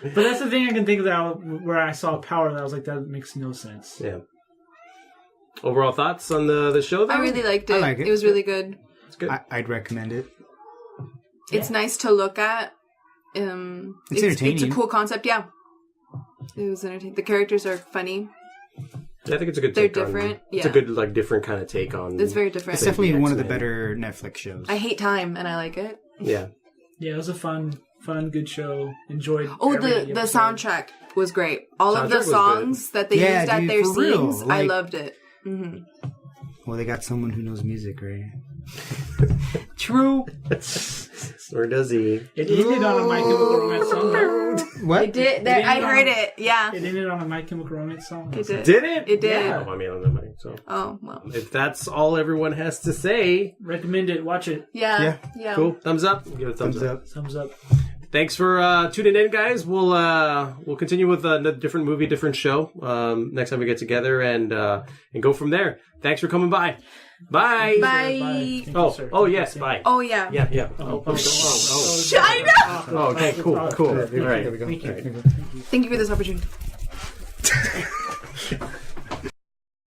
But that's the thing I can think of where I saw power that I was like, that makes no sense. Yeah. Overall thoughts on the show, though? I really liked it. I like it. It was really good. It's good. I'd recommend it. It's nice to look at. It's entertaining. It's a cool concept, yeah. It was entertaining. The characters are funny. I think it's a good They're take on- different, It's a yeah. good, like, different kind of take on... It's very different. It's definitely one of the X-Men. better Netflix shows. I hate time, and I like it. Yeah. Yeah, it was a fun, good show. Enjoyed. Oh, every the episode. soundtrack was great. All of Soundtrack the was songs that they Yeah, used at dude, their for real. scenes, I Like- loved it. Hmm. Well, they got someone who knows music, right? True. Or does he? It ended on a My Chemical Romance song. What? It did. I heard it. Yeah. It ended on a My Chemical Romance song. It did. Did it? It did. Yeah. I mean, on the mic. So. Oh well. If that's all everyone has to say, Recommend it. Watch it. Yeah. cool. Thumbs up. Give it a thumbs up. Thumbs up. Thanks for tuning in, guys. We'll continue with a different movie, different show next time we get together and go from there. Thanks for coming by. Bye. Bye. Oh yes. Bye. Oh yeah. Yeah. I know. Okay. Cool. All right. There we go. Thank you. There we go. Thank you for this opportunity.